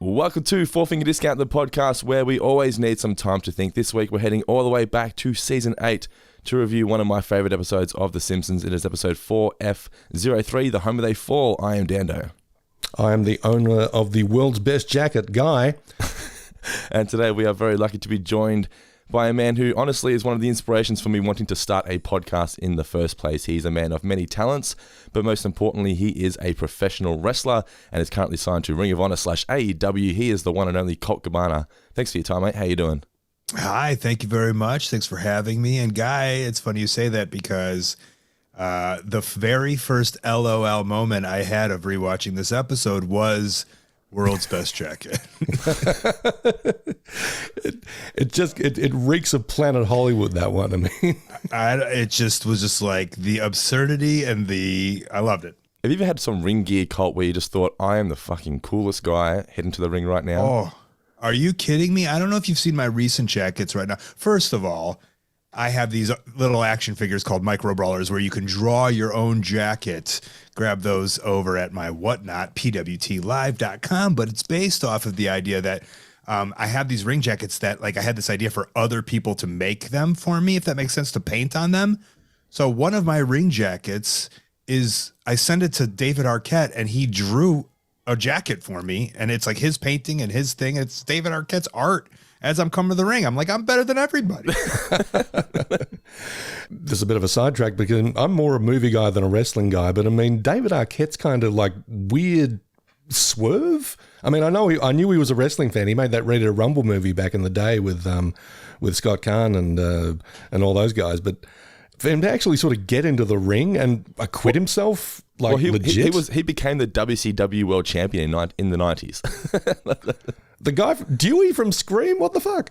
Welcome to Four Finger Discount, the podcast where we always need some time to think. This week we're heading all the way back to Season 8 to review one of my favourite episodes of The Simpsons. It is episode 4F03, The Home They Fall. I am Dando. I am the owner of the world's best jacket, Guy. And today we are very lucky to be joined by a man who honestly is one of the inspirations for me wanting to start a podcast in the first place. He's a man of many talents, but most importantly, he is a professional wrestler and is currently signed to Ring of Honor / AEW. He is the one and only Colt Cabana. Thanks for your time, mate. How you doing? Hi, thank you very much. Thanks for having me. And Guy, it's funny you say that because the very first LOL moment I had of rewatching this episode was world's best jacket. It reeks of Planet Hollywood, that one. I mean, it just was just like the absurdity and I loved it. Have you ever had some ring gear, Colt, where you just thought, I am the fucking coolest guy heading to the ring right now? Oh, are you kidding me? I don't know if you've seen my recent jackets right now. First of all, I have these little action figures called micro brawlers where you can draw your own jacket. Grab those over at my whatnot, pwtlive.com. But it's based off of the idea that I have these ring jackets that I had this idea for other people to make them for me, if that makes sense, to paint on them. So one of my ring jackets is I send it to David Arquette and he drew a jacket for me. And it's like his painting and his thing. It's David Arquette's art. As I'm coming to the ring, I'm like, I'm better than everybody. This is a bit of a sidetrack because I'm more a movie guy than a wrestling guy. But I mean, David Arquette's kind of like weird swerve. I mean, I knew he was a wrestling fan. He made that Ready to Rumble movie back in the day with Scott Kahn and all those guys. But for him to actually sort of get into the ring and acquit himself, legit. He became the WCW World Champion in the 90s. The guy, Dewey from Scream? What the fuck?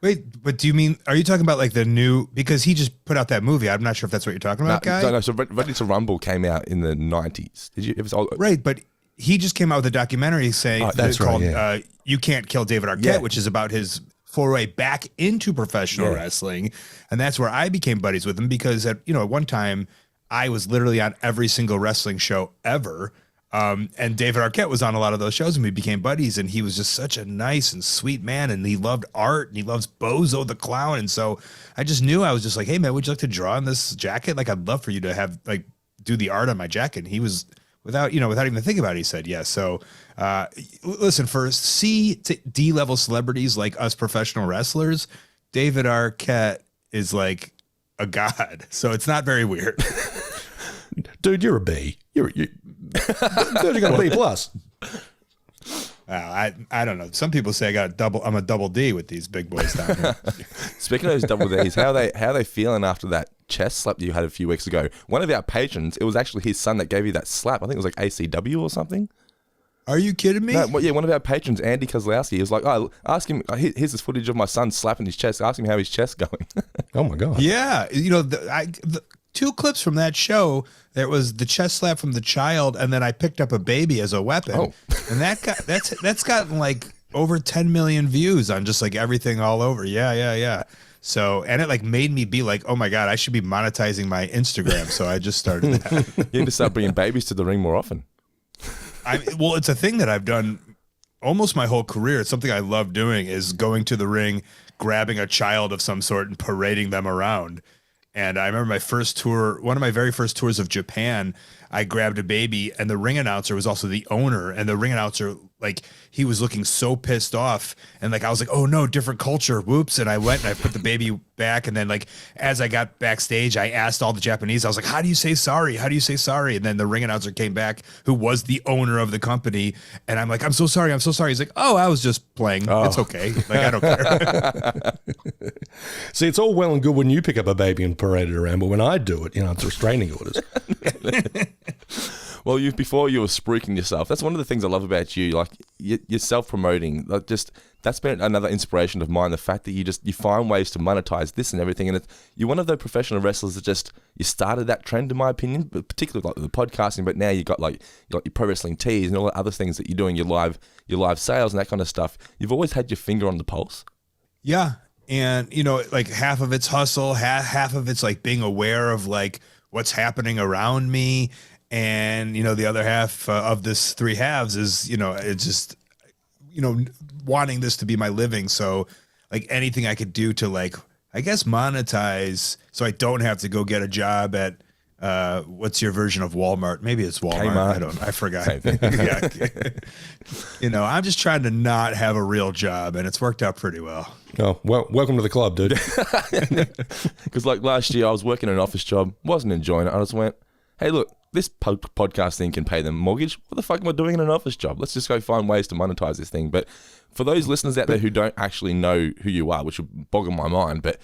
Wait, but are you talking about the new, because he just put out that movie. I'm not sure if that's what you're talking about, Guy. No, so Ready to Rumble came out in the 90s. Did you? It was right, but he just came out with a documentary saying called You Can't Kill David Arquette, which is about his foray back into professional wrestling. And that's where I became buddies with him because at one time I was literally on every single wrestling show ever. And David Arquette was on a lot of those shows and we became buddies and he was just such a nice and sweet man and he loved art and he loves Bozo the Clown. And so I just knew, I was just like, hey man, would you like to draw on this jacket? I'd love for you to have do the art on my jacket. And he was without even thinking about it, he said yes. So listen, for C to D level celebrities like us professional wrestlers, David Arquette is like a god. So it's not very weird. Dude, you're a B. Dude, you got a B plus. I don't know. Some people say I'm a double D with these big boys down here. Speaking of those double Ds, how are they feeling after that chest slap that you had a few weeks ago? One of our patrons, it was actually his son that gave you that slap. I think it was ACW or something. Are you kidding me? No, one of our patrons, Andy Kozlowski, he was like, oh, ask him, here's this footage of my son slapping his chest. Ask him how his chest's going. Oh my God. Yeah. The two clips from that show, there was the chest slap from the child, and then I picked up a baby as a weapon. Oh. And that's gotten over 10 million views on just everything all over. Yeah. So, and it made me be like, oh my God, I should be monetizing my Instagram. So I just started that. You need to start bringing babies to the ring more often. Well, it's a thing that I've done almost my whole career. It's something I love doing, is going to the ring, grabbing a child of some sort and parading them around. And I remember my first tour, one of my very first tours of Japan, I grabbed a baby and the ring announcer was also the owner. And the ring announcer, he was looking so pissed off. And I was like, oh no, different culture. Whoops. And I went and I put the baby back. And then as I got backstage, I asked all the Japanese, I was like, how do you say sorry? How do you say sorry? And then the ring announcer came back, who was the owner of the company. And I'm like, I'm so sorry. I'm so sorry. He's like, oh, I was just playing. Oh. It's okay. I don't care. See, it's all well and good when you pick up a baby and parade it around, but when I do it, it's restraining orders. Well, before you were spruiking yourself. That's one of the things I love about you. You're self-promoting. That's been another inspiration of mine. The fact that you find ways to monetize this and everything. And you're one of the professional wrestlers that you started that trend, in my opinion, but particularly the podcasting. But now you got your pro wrestling tees and all the other things that you're doing, your live sales and that kind of stuff. You've always had your finger on the pulse. Yeah. And, half of it's hustle, half of it's being aware of what's happening around me. And, the other half of this three halves is, it's just, wanting this to be my living. So like anything I could do to like, I guess monetize so I don't have to go get a job at what's your version of Walmart? Maybe it's Walmart. Kmart. I forgot. Yeah. I'm just trying to not have a real job, and it's worked out pretty well. Oh, well, welcome to the club, dude. Because like last year I was working an office job, wasn't enjoying it. I just went, hey, look, this podcast thing can pay the mortgage. What the fuck am I doing in an office job? Let's just go find ways to monetize this thing. But for those listeners out there who don't actually know who you are, which would boggle my mind, but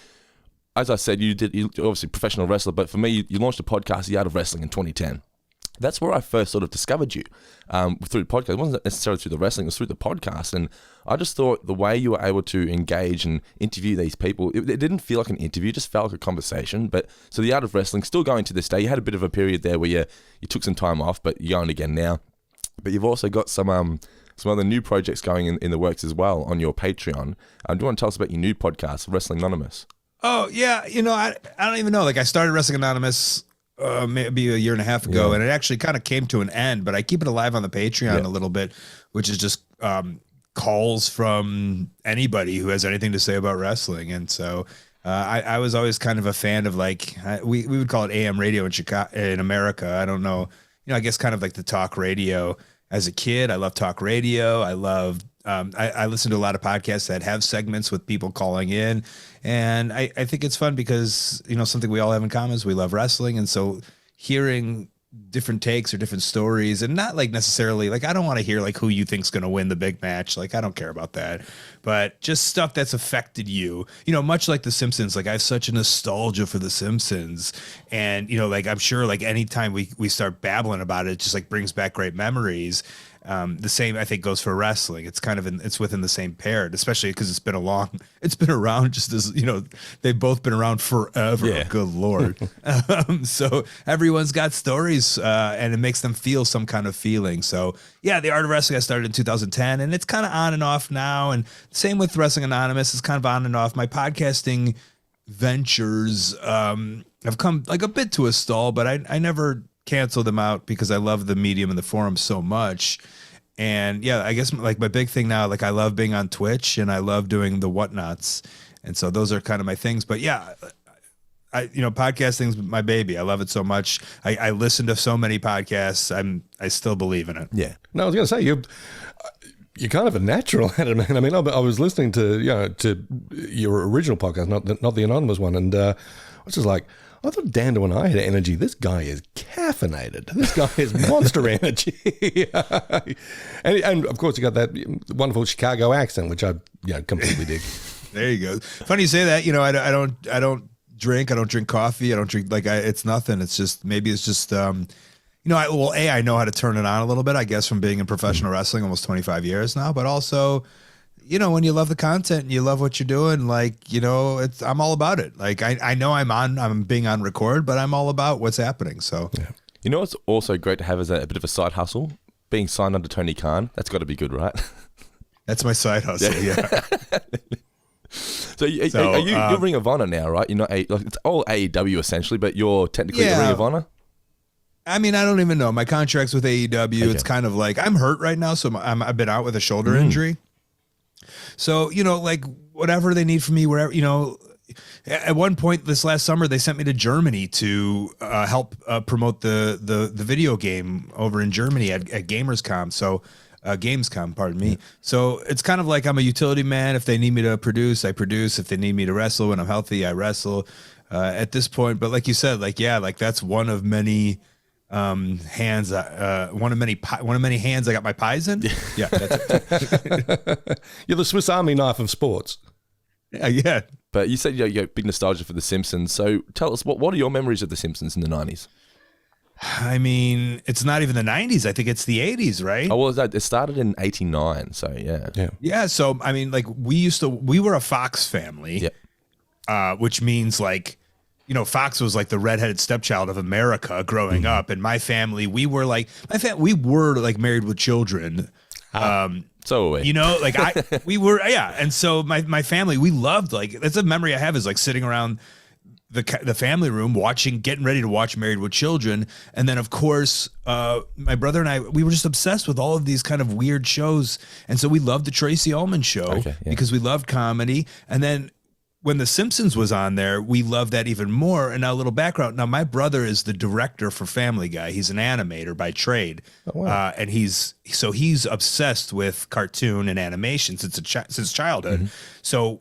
as I said, you're obviously a professional wrestler, but for me, you launched a podcast, The Art of Wrestling, in 2010. That's where I first sort of discovered you through the podcast. It wasn't necessarily through the wrestling, it was through the podcast. And I just thought the way you were able to engage and interview these people, it didn't feel like an interview, it just felt like a conversation. But so The Art of Wrestling, still going to this day. You had a bit of a period there where you took some time off, but you're going again now. But you've also got some other new projects going in the works as well on your Patreon. Do you want to tell us about your new podcast, Wrestling Anonymous? Oh, yeah. I don't even know. Like, I started Wrestling Anonymous maybe a year and a half ago, and it actually kind of came to an end, but I keep it alive on the Patreon a little bit, which is just calls from anybody who has anything to say about wrestling. And so I was always kind of a fan of, like, we would call it AM radio in Chicago, in America. I don't know. I guess kind of like the talk radio. As a kid, I loved talk radio. I loved I listen to a lot of podcasts that have segments with people calling in, and I think it's fun because something we all have in common is we love wrestling, and so hearing different takes or different stories, and not like necessarily like I don't want to hear like who you think's going to win the big match, like I don't care about that, but just stuff that's affected you, much like the Simpsons. Like I have such a nostalgia for the Simpsons, and like I'm sure like anytime we start babbling about it, it just like brings back great memories. The same I think goes for wrestling. It's kind of it's within the same pair, especially because it's been around just as they've both been around forever. Yeah. Good Lord. So everyone's got stories, and it makes them feel some kind of feeling. So yeah, The Art of Wrestling I started in 2010, and it's kind of on and off now. And same with Wrestling Anonymous, it's kind of on and off. My podcasting ventures have come like a bit to a stall, but I never cancel them out because I love the medium and the forum so much. And yeah, I guess like my big thing now, like I love being on Twitch and I love doing the whatnots. And so those are kind of my things, but yeah, podcasting's my baby. I love it so much. I listen to so many podcasts. I still believe in it. Yeah. No, I was going to say you're kind of a natural at it, man. I mean, I was listening to, to your original podcast, not the anonymous one. And I was just like, I thought Dando and I had energy. This guy is caffeinated. This guy is monster energy. and of course, you got that wonderful Chicago accent, which I completely dig. There you go. Funny you say that. I don't drink. I don't drink coffee. I don't drink it's nothing. It's just maybe it's just I know how to turn it on a little bit. I guess from being in professional wrestling almost 25 years now, but also. When you love the content and you love what you're doing, like, I'm all about it. Like, I know I'm being on record, but I'm all about what's happening. So, yeah. What's also great to have is a bit of a side hustle, being signed under Tony Khan. That's got to be good, right? That's my side hustle. Yeah. So, are you're Ring of Honor now, right? You're not it's all AEW essentially, but you're technically the Ring of Honor. I mean, I don't even know. My contract's with AEW. Okay. It's kind of like I'm hurt right now, so I've been out with a shoulder injury. So, like whatever they need from me, wherever, at one point this last summer, they sent me to Germany to help promote the video game over in Germany at Gamescom. So Gamescom, pardon me. So it's kind of like I'm a utility man. If they need me to produce, I produce. If they need me to wrestle when I'm healthy, I wrestle at this point. But like you said, that's one of many hands, one of many hands I got my pies in. Yeah, that's it. You're the Swiss Army knife of sports. Yeah. But you said you got big nostalgia for The Simpsons. So tell us, what are your memories of The Simpsons in the 90s? I mean, it's not even the 90s. I think it's the 80s, right? Oh, well, it started in 89. So yeah. Yeah. So, I mean, like we were a Fox family, which means like, Fox was like the redheaded stepchild of America growing up. And my family, we were like married with children. So are we. We were, yeah. And so my family, we loved, like, that's a memory I have is like sitting around the family room getting ready to watch Married with Children. And then of course, my brother and I, we were just obsessed with all of these kind of weird shows. And so we loved the Tracy Ullman Show because we loved comedy. And then when The Simpsons was on there, we loved that even more. And now a little background. Now my brother is the director for Family Guy. He's an animator by trade. Oh, wow. And he's obsessed with cartoon and animation since childhood. Mm-hmm. So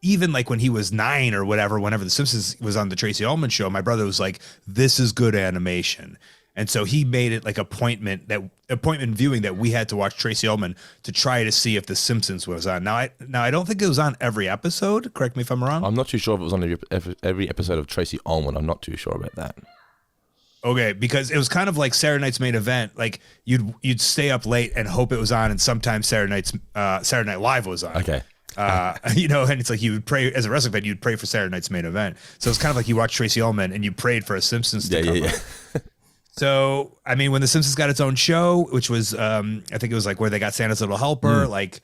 even like when he was 9 or whatever, whenever The Simpsons was on the Tracy Ullman Show, my brother was like, this is good animation. And so he made it like appointment viewing that we had to watch Tracy Ullman to try to see if The Simpsons was on. Now I don't think it was on every episode. Correct me if I'm wrong. I'm not too sure if it was on every episode of Tracy Ullman. I'm not too sure about that. Okay, because it was kind of like Saturday Night's Main Event. Like you'd stay up late and hope it was on, and sometimes Saturday Night Live was on. Okay. And it's like you would pray as a wrestling fan, you'd pray for Saturday Night's Main Event. So it's kind of like you watched Tracy Ullman and you prayed for a Simpsons to come up. So, I mean, when The Simpsons got its own show, which was, I think it was like where they got Santa's Little Helper, like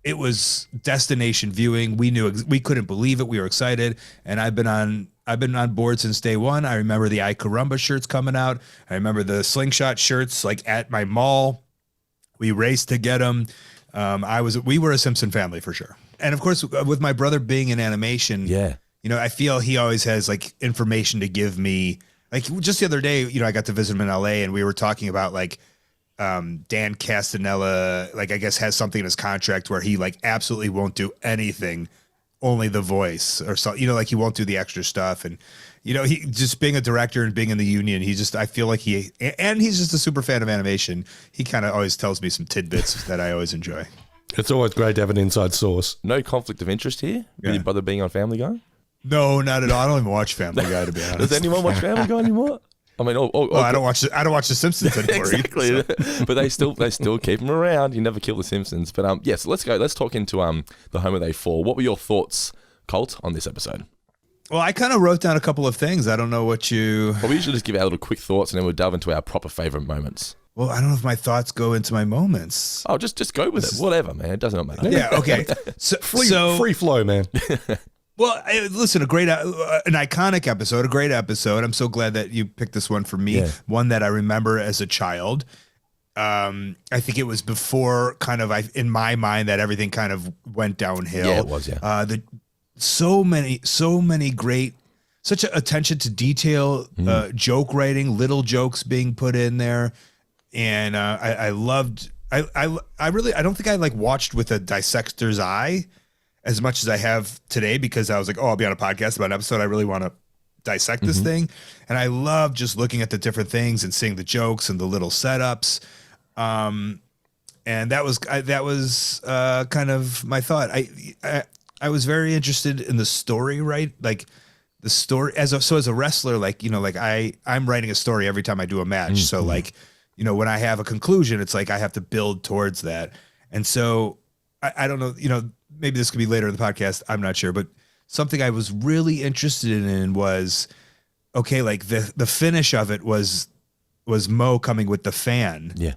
it was destination viewing. We knew, we couldn't believe it. We were excited. And I've been on board since day one. I remember the I Carumba shirts coming out. I remember the Slingshot shirts, like at my mall. We raced to get them. We were a Simpson family for sure. And of course, with my brother being in animation, I feel he always has like information to give me. Like just the other day, I got to visit him in LA and we were talking about like Dan Castanella, like I guess has something in his contract where he like absolutely won't do anything, only the voice or so, like he won't do the extra stuff. And, he just being a director and being in the union, I feel like he's just a super fan of animation. He kind of always tells me some tidbits that I always enjoy. It's always great to have an inside source. No conflict of interest here with your brother being on Family Guy? No, not at all. I don't even watch Family Guy, to be honest. Does anyone watch Family Guy anymore? I mean, I don't watch The Simpsons anymore. Exactly, so. But they still keep them around. You never kill the Simpsons. But so let's go. Let's talk into the home of they fall. What were your thoughts, Colt, on this episode? Well, I kind of wrote down a couple of things. I don't know what you. Well, we usually just give our little quick thoughts and then we'll delve into our proper favorite moments. Well, I don't know if my thoughts go into my moments. Oh, just go with it. Whatever, man. It doesn't matter. Yeah. Okay. So free flow, man. Well, listen, an iconic episode, a great episode. I'm so glad that you picked this one for me. Yeah. One that I remember as a child. I think it was before in my mind that everything kind of went downhill. Yeah, it was, yeah. So many great, such attention to detail, joke writing, little jokes being put in there. And I loved, I don't think I like watched with a dissector's eye as much as I have today, because I was like, I'll be on a podcast about an episode. I really want to dissect this thing. And I love just looking at the different things and seeing the jokes and the little setups. And that was kind of my thought. I was very interested in the story, right? Like the story as a wrestler, like, I'm writing a story every time I do a match. So like, when I have a conclusion, it's like, I have to build towards that. And so I don't know, maybe this could be later in the podcast. I'm not sure, but something I was really interested in was, okay, like the finish of it was Mo coming with the fan. Yeah.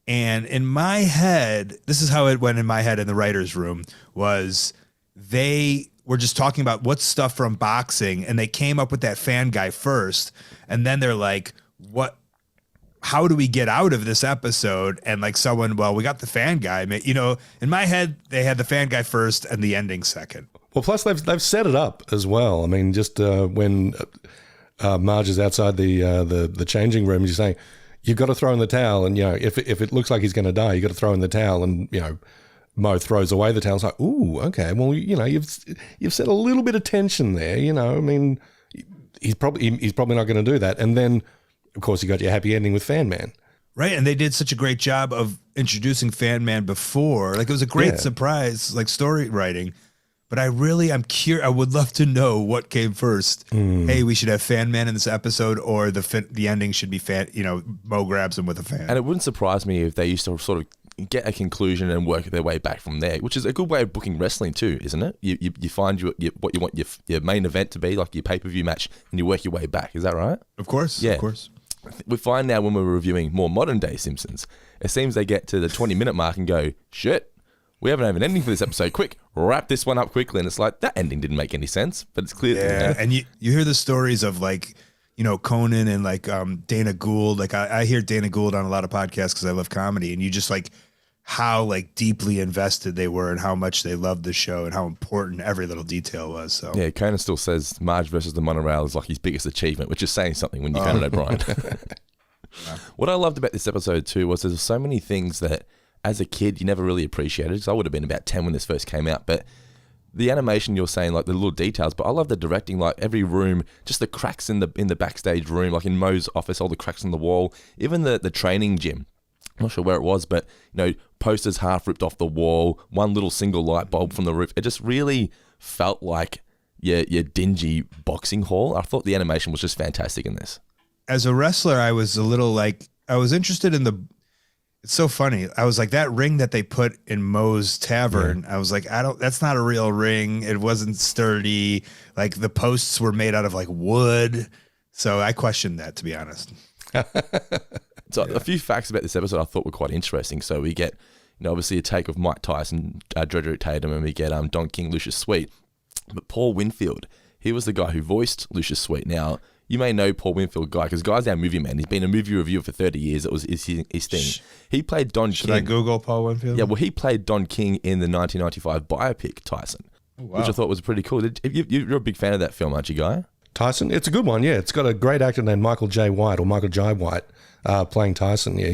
And in my head, this is how it went in my head in the writer's room, was they were just talking about what's stuff from boxing, and they came up with that fan guy first. And then they're like, how do we get out of this episode? And like we got the fan guy. In my head, they had the fan guy first and the ending second. Well, plus they've set it up as well. I mean, just when Marge is outside the changing room, you're saying, you've got to throw in the towel. And, if it looks like he's going to die, you've got to throw in the towel. And, Mo throws away the towel. It's like, ooh, okay. Well, you've set a little bit of tension there. I mean, he's probably not going to do that. And then, of course, you got your happy ending with Fan Man. Right. And they did such a great job of introducing Fan Man before. Like, it was a great surprise, like story writing. But I'm curious. I would love to know what came first. Hey, we should have Fan Man in this episode, or the ending should be Mo grabs him with a fan. And it wouldn't surprise me if they used to sort of get a conclusion and work their way back from there, which is a good way of booking wrestling too, isn't it? You find what you want your main event to be, like your pay-per-view match, and you work your way back. Is that right? Of course. Yeah. Of course. We find now when we're reviewing more modern day Simpsons, it seems they get to the 20-minute mark and go, shit, we haven't had an ending for this episode. Quick, wrap this one up quickly. And it's like, that ending didn't make any sense, but it's clear. Yeah, and you hear the stories of like, you know, Conan and like Dana Gould. Like I hear Dana Gould on a lot of podcasts because I love comedy, and you just like how like deeply invested they were and how much they loved the show and how important every little detail was. So yeah, Conan still says Marge versus the Monorail is like his biggest achievement, which is saying something when you're Conan O'Brien. What I loved about this episode too was there's so many things that as a kid you never really appreciated. So I would have been about 10 when this first came out, but the animation you're saying, like the little details, but I love the directing, like every room, just the cracks in the backstage room, like in Moe's office, all the cracks in the wall, even the training gym. I'm not sure where it was, but you know, posters half ripped off the wall, one little single light bulb from the roof. It just really felt like your dingy boxing hall. I thought the animation was just fantastic in this. As a wrestler, I was a little like, I was interested in it's so funny. I was like, that ring that they put in Moe's Tavern, I was like, that's not a real ring. It wasn't sturdy. Like the posts were made out of like wood. So I questioned that, to be honest. So a few facts about this episode I thought were quite interesting. So we get, you know, obviously a take of Mike Tyson, Drederick Tatum, and we get Don King, Lucius Sweet. But Paul Winfield, he was the guy who voiced Lucius Sweet. Now, you may know Paul Winfield guy because guy's our movie man. He's been a movie reviewer for 30 years. It was his thing. He played Don King. Should I Google Paul Winfield? Yeah, well, he played Don King in the 1995 biopic Tyson, which I thought was pretty cool. You're a big fan of that film, aren't you, Guy? Tyson, it's a good one. Yeah, it's got a great actor named Michael J. White or Michael Jai White playing Tyson. Yeah,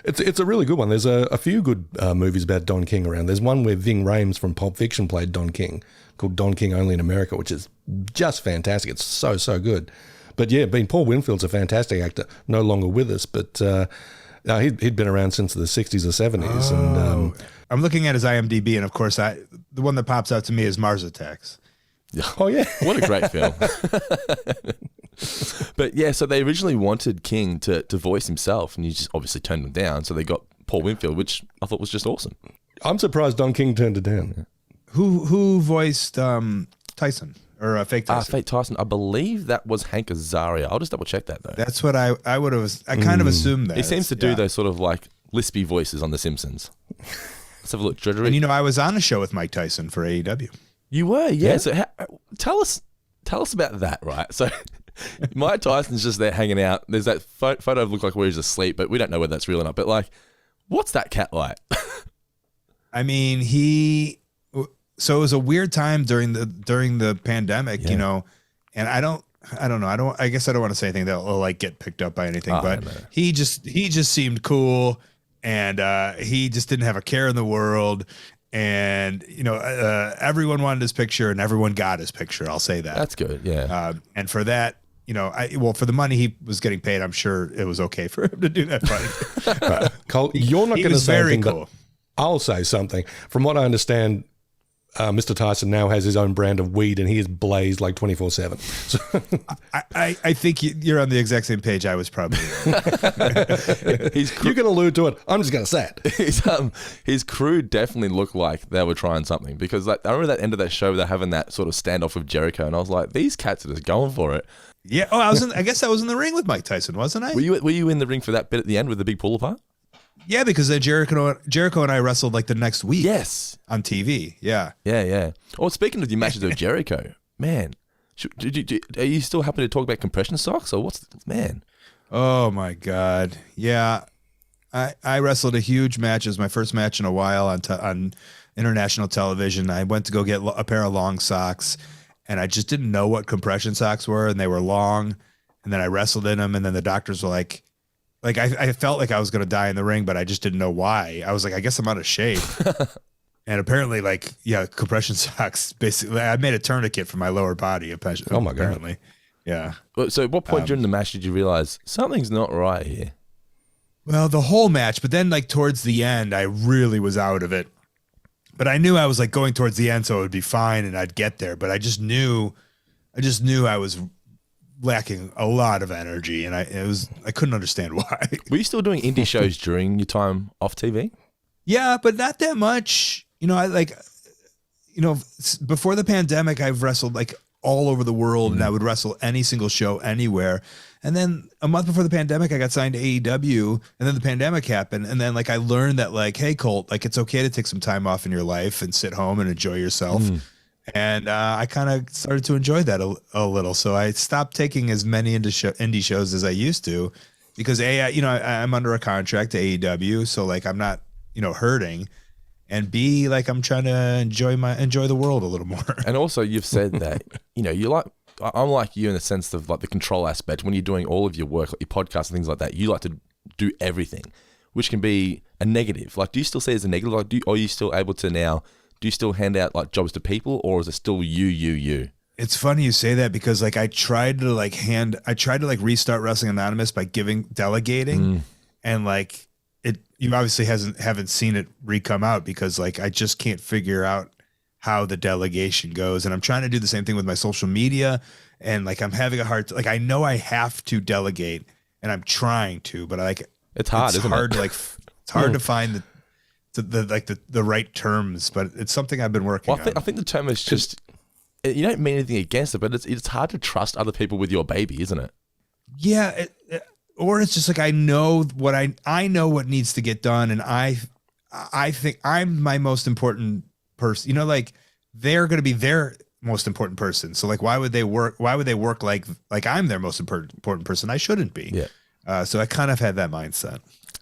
it's a really good one. There's a few good movies about Don King around. There's one where Ving Rhames from Pulp Fiction played Don King, called Don King Only in America, which is just fantastic. It's so good. But yeah, Paul Winfield's a fantastic actor, no longer with us, but he'd been around since the 60s or 70s. And I'm looking at his IMDb, and of course, the one that pops out to me is Mars Attacks. Oh, yeah. What a great film. But yeah, so they originally wanted King to voice himself, and he just obviously turned him down, so they got Paul Winfield, which I thought was just awesome. I'm surprised Don King turned it down. Yeah. Who voiced Tyson? Or Fake Tyson? Fake Tyson. I believe that was Hank Azaria. I'll just double check that though. That's what I would have. I kind of assumed that. He seems to do those sort of like lispy voices on The Simpsons. Let's have a look. And you know, I was on a show with Mike Tyson for AEW. You were, yeah. So tell us about that, right? So Mike Tyson's just there hanging out. There's that photo of look like where he's asleep, but we don't know whether that's real or not. But like, what's that cat like? I mean, so it was a weird time during the pandemic, you know, and I guess I don't want to say anything that'll like get picked up by anything, but he just seemed cool, and he just didn't have a care in the world, and you know, everyone wanted his picture and everyone got his picture. I'll say that. That's good, yeah. And for that, you know, for the money he was getting paid, I'm sure it was okay for him to do that. But Colt, you're not going to say anything, cool. But I'll say something. From what I understand, Mr. Tyson now has his own brand of weed, and he is blazed like 24/7. So I think you're on the exact same page I was probably. You can allude to it. I'm just going to say it. His crew definitely looked like they were trying something, because like I remember that end of that show, they're having that sort of standoff with Jericho, and I was like, these cats are just going for it. Yeah. Oh, I guess I was in the ring with Mike Tyson, wasn't I? Were you in the ring for that bit at the end with the big pull apart? Yeah, because then Jericho and I wrestled like the next week. Yes. On TV. Yeah. Yeah. Oh, speaking of your matches with Jericho, man, are you still happy to talk about compression socks or man? Oh my God. Yeah. I wrestled a huge match. It was my first match in a while on international television. I went to go get a pair of long socks, and I just didn't know what compression socks were, and they were long, and then I wrestled in them, and then the doctors were like I felt like I was going to die in the ring, but I just didn't know why. I was like, I guess I'm out of shape. And apparently, compression socks, basically, I made a tourniquet for my lower body. Oh my God. Apparently. Yeah. So at what point during the match did you realize something's not right here? Well, the whole match, but then like towards the end, I really was out of it. But I knew I was like going towards the end, so it would be fine and I'd get there. But I just knew I was lacking a lot of energy, and I couldn't understand why. Were you still doing indie shows during your time off TV? Yeah, but not that much. You know, before the pandemic, I've wrestled like all over the world, and I would wrestle any single show anywhere. And then a month before the pandemic, I got signed to AEW, and then the pandemic happened. And then like, I learned that like, hey, Colt, like it's okay to take some time off in your life and sit home and enjoy yourself. And I kind of started to enjoy that a little. So I stopped taking as many indie shows as I used to, because I'm under a contract to AEW. So like, I'm not, hurting, and B, like I'm trying to enjoy the world a little more. And also you've said that, I'm like you in the sense of like the control aspect. When you're doing all of your work, like your podcast and things like that, you like to do everything, which can be a negative. Like, do you still see it as a negative? Like, are you still able to now, do you still hand out like jobs to people, or is it still you? It's funny you say that, because like I tried to like restart Wrestling Anonymous by delegating, and like you obviously haven't seen it re-come out, because like I just can't figure out how the delegation goes. And I'm trying to do the same thing with my social media, and like I'm having a hard like I know I have to delegate, and I'm trying to, but it's hard, isn't it? It's hard to find the right terms, but it's something I've been working on. I think the term is just, you don't mean anything against it, but it's hard to trust other people with your baby, isn't it? Yeah. Or it's just like, I know what needs to get done. And I think I'm my most important person, like they're going to be their most important person. So like, why would they work like I'm their most important person? I shouldn't be. Yeah. So I kind of had that mindset.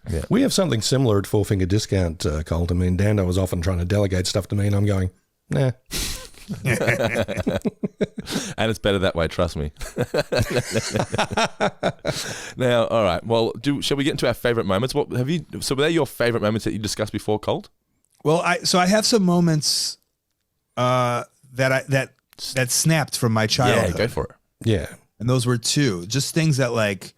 Yeah. We have something similar at Four Finger Discount, Colt. I mean, Dando was often trying to delegate stuff to me, and I'm going, nah. And it's better that way, trust me. Now, all right. Well, shall we get into our favorite moments? So were they your favorite moments that you discussed before, Colt? Well, I have some moments that snapped from my childhood. Yeah, go for it. Yeah. And those were two, just things that like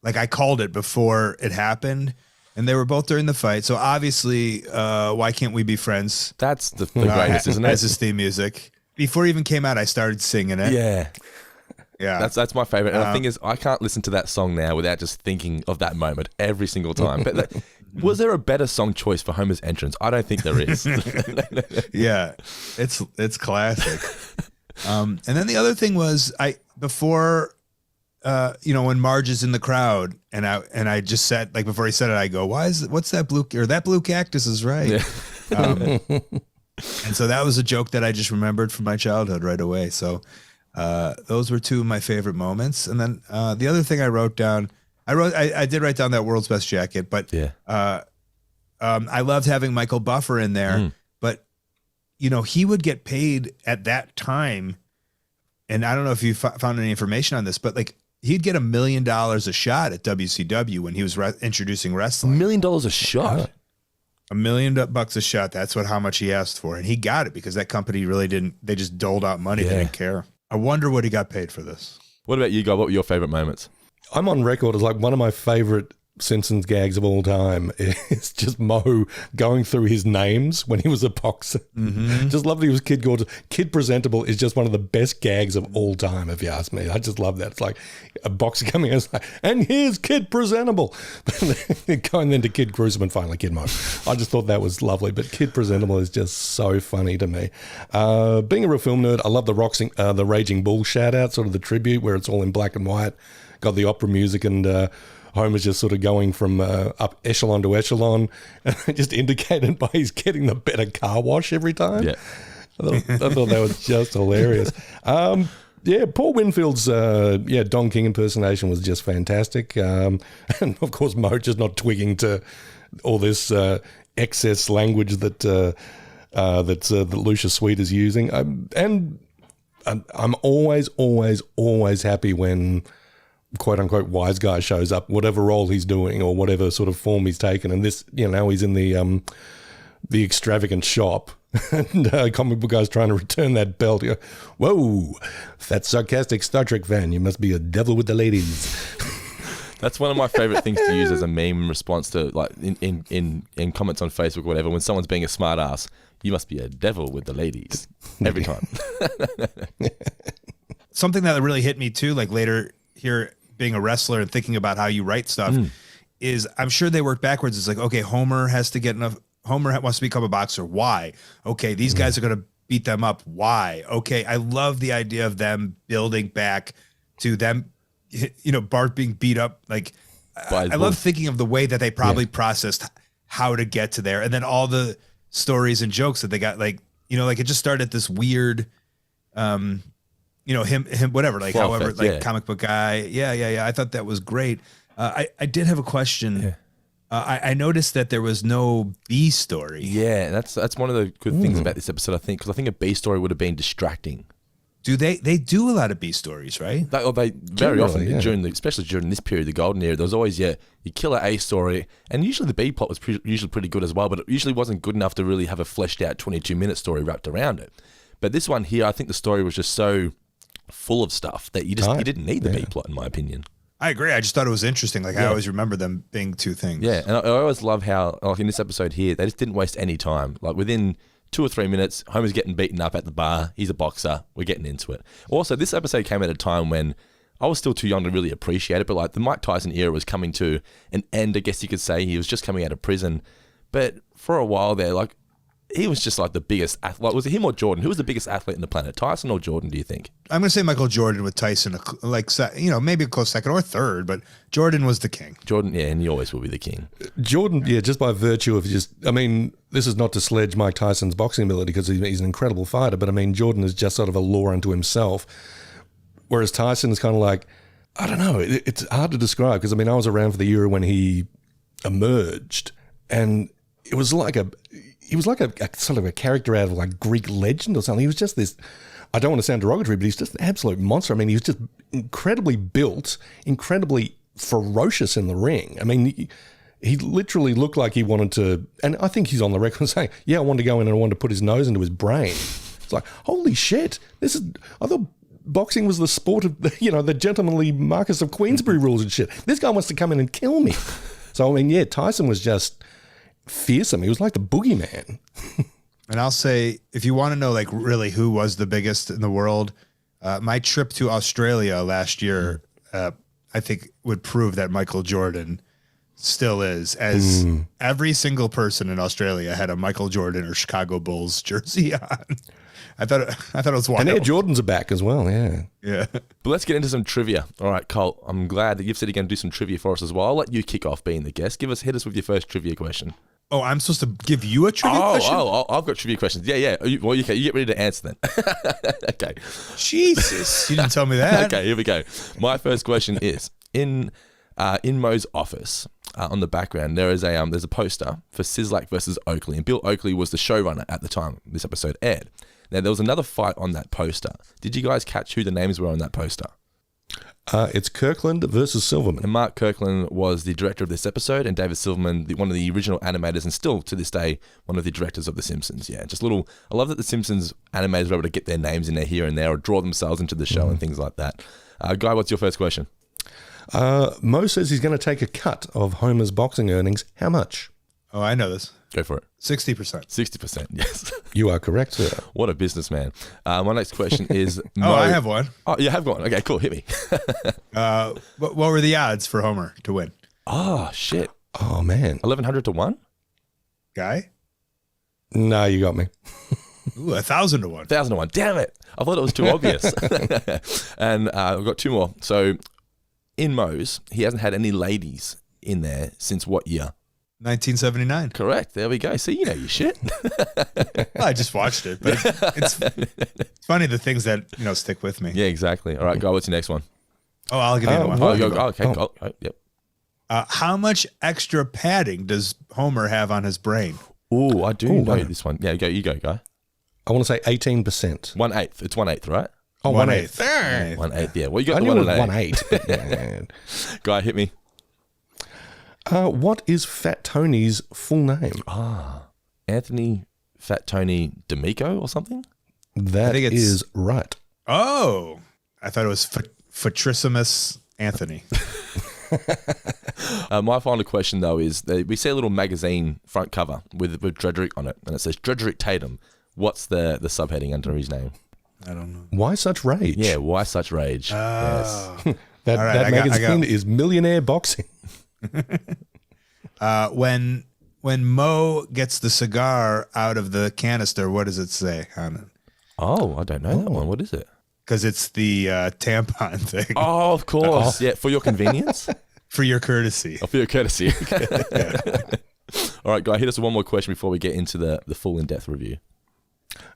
I called it before it happened, and they were both during the fight. So obviously, Why Can't We Be Friends? That's the greatest, isn't it? As his theme music. Before it even came out, I started singing it. Yeah. Yeah. That's my favorite. And the thing is, I can't listen to that song now without just thinking of that moment every single time. But was there a better song choice for Homer's entrance? I don't think there is. Yeah. It's classic. And then the other thing was when Marge is in the crowd, and I just said, like, before he said it, I go, what's that blue cactus is right. Yeah. And so that was a joke that I just remembered from my childhood right away. So those were two of my favorite moments. And then the other thing I wrote down, I did write down that World's Best Jacket, but yeah. I loved having Michael Buffer in there, but he would get paid at that time. And I don't know if you found any information on this, but like he'd get $1 million a shot at WCW when he was introducing wrestling. $1 million a shot. $1 million a shot. That's how much he asked for. And he got it because that company really didn't, they just doled out money. Yeah. They didn't care. I wonder what he got paid for this. What about you, Guy? What were your favorite moments? I'm on record as like one of my favorite Simpsons gags of all time is just Mo going through his names when he was a boxer. Mm-hmm. Just love that he was Kid Gorgeous. Kid Presentable is just one of the best gags of all time, if you ask me. I just love that. It's like a boxer coming in and it's like, and here's Kid Presentable. Going then to Kid Gruesome and finally Kid Mo. I just thought that was lovely. But Kid Presentable is just so funny to me. Being a real film nerd, I love the Raging Bull shout out, sort of the tribute where it's all in black and white. Got the opera music and Homer's just sort of going from up echelon to echelon, and just indicated by he's getting the better car wash every time. Yeah, I thought that was just hilarious. Paul Winfield's Don King impersonation was just fantastic, and of course Mo just not twigging to all this excess language that Lucius Sweet is using. And I'm always happy when quote unquote wise guy shows up, whatever role he's doing or whatever sort of form he's taken. And this, now he's in the extravagant shop and comic book guy's trying to return that belt. You go, whoa, that sarcastic Star Trek fan, you must be a devil with the ladies. That's one of my favorite things to use as a meme in response to, like, in comments on Facebook or whatever, when someone's being a smart ass, you must be a devil with the ladies every time. Something that really hit me too, like later here, being a wrestler and thinking about how you write stuff is, I'm sure they work backwards. It's like, okay, Homer has to get enough. Homer wants to become a boxer. Why? Okay, these guys are going to beat them up. Why? Okay, I love the idea of them building back to them Bart being beat up. Like, I love thinking of the way that they probably processed how to get to there, and then all the stories and jokes that they got. Like, like it just started this weird, him, whatever, like however, like comic book guy. Yeah. I thought that was great. I did have a question. Yeah. I noticed that there was no B story. Yeah, that's one of the good things about this episode, I think, because I think a B story would have been distracting. Do they do a lot of B stories, right? They very often, especially during this period, the golden era, there was always, you kill an A story, and usually the B plot was usually pretty good as well, but it usually wasn't good enough to really have a fleshed out 22-minute story wrapped around it. But this one here, I think the story was just so full of stuff that you didn't need the B plot, in my opinion. I agree. I just thought it was interesting. Like, I always remember them being two things. Yeah, and I always love how, like in this episode here, they just didn't waste any time. Like, within 2 or 3 minutes, Homer's getting beaten up at the bar. He's a boxer. We're getting into it. Also, this episode came at a time when I was still too young to really appreciate it, but like the Mike Tyson era was coming to an end, I guess you could say. He was just coming out of prison. But for a while there, like, he was just like the biggest athlete. Was it him or Jordan? Who was the biggest athlete in the planet? Tyson or Jordan, do you think? I'm going to say Michael Jordan with Tyson, maybe a close second or third, but Jordan was the king. Jordan, yeah, and he always will be the king. Jordan, just by virtue of this is not to sledge Mike Tyson's boxing ability because he's an incredible fighter, but I mean, Jordan is just sort of a law unto himself. Whereas Tyson is kind of like, I don't know, it's hard to describe because I mean, I was around for the era when he emerged and it was like he was like a sort of a character out of like Greek legend or something. He was just this, I don't want to sound derogatory, but he's just an absolute monster. I mean, he was just incredibly built, incredibly ferocious in the ring. I mean, he literally looked like he wanted to, and I think he's on the record saying, I wanted to go in and I wanted to put his nose into his brain. It's like, holy shit, I thought boxing was the sport of, the gentlemanly Marquess of Queensberry rules and shit. This guy wants to come in and kill me. So, I mean, Tyson was just fearsome. He was like the boogeyman. And I'll say, if you want to know, like, really who was the biggest in the world, my trip to Australia last year, I think would prove that Michael Jordan still is, as every single person in Australia had a Michael Jordan or Chicago Bulls jersey on. I thought it was wild. And Air Jordans are back as well, yeah. Yeah. But let's get into some trivia. All right, Colt, I'm glad that you've said you're going to do some trivia for us as well. I'll let you kick off being the guest. Hit us with your first trivia question. Oh, I'm supposed to give you a trivia question? Oh, I've got trivia questions. Yeah. Well, you get ready to answer then. Okay. Jesus, you didn't tell me that. Okay, here we go. My first question is, in Moe's office, on the background, there's a poster for Sislak versus Oakley, and Bill Oakley was the showrunner at the time this episode aired. Now, there was another fight on that poster. Did you guys catch who the names were on that poster? It's Kirkland versus Silverman. And Mark Kirkland was the director of this episode, and David Silverman, one of the original animators, and still to this day one of the directors of The Simpsons. Yeah, I love that The Simpsons animators were able to get their names in there here and there, or draw themselves into the show and things like that. Guy, what's your first question? Mo says he's going to take a cut of Homer's boxing earnings. How much? Oh, I know this. Go for it. 60%. 60%, yes. You are correct, sir. What a businessman. My next question is... I have one. Oh, you have one. Okay, cool. Hit me. What were the odds for Homer to win? Oh, shit. Oh, man. 1,100 to 1? Guy? No, you got me. Ooh, 1,000 to 1. 1,000 to 1. Damn it. I thought it was too obvious. And I've got two more. So, in Moe's, he hasn't had any ladies in there since what year? 1979. Correct. There we go. See, you know your shit. Well, I just watched it, but it's funny the things that stick with me. Yeah, exactly. All right, Guy, what's your next one? Oh, I'll give you one. Okay. Oh, yep. How much extra padding does Homer have on his brain? Oh, I do know this one. Yeah, you go, Guy. I want to say 18%. 1/8. It's 1/8, right? Oh, 1/8. 1/8. Yeah. Well, you got I the knew 1/8. It was 1/8. Guy, hit me. What is Fat Tony's full name? Anthony Fat Tony D'Amico or something? That is right. Oh, I thought it was Fatrissimus Anthony. My final question, though, is we see a little magazine front cover with Drederick on it, and it says Drederick Tatum. What's the subheading under his name? I don't know. Why Such Rage? Yeah, Why Such Rage? Yes. That magazine is Millionaire Boxing. When Mo gets the cigar out of the canister, what does it say on it? Oh, I don't know that one. What is it? Because it's the tampon thing. Oh, of course. Yeah, for your convenience? For your courtesy. Oh, for your courtesy. All right, Guy, hit us with one more question before we get into the full in-depth review.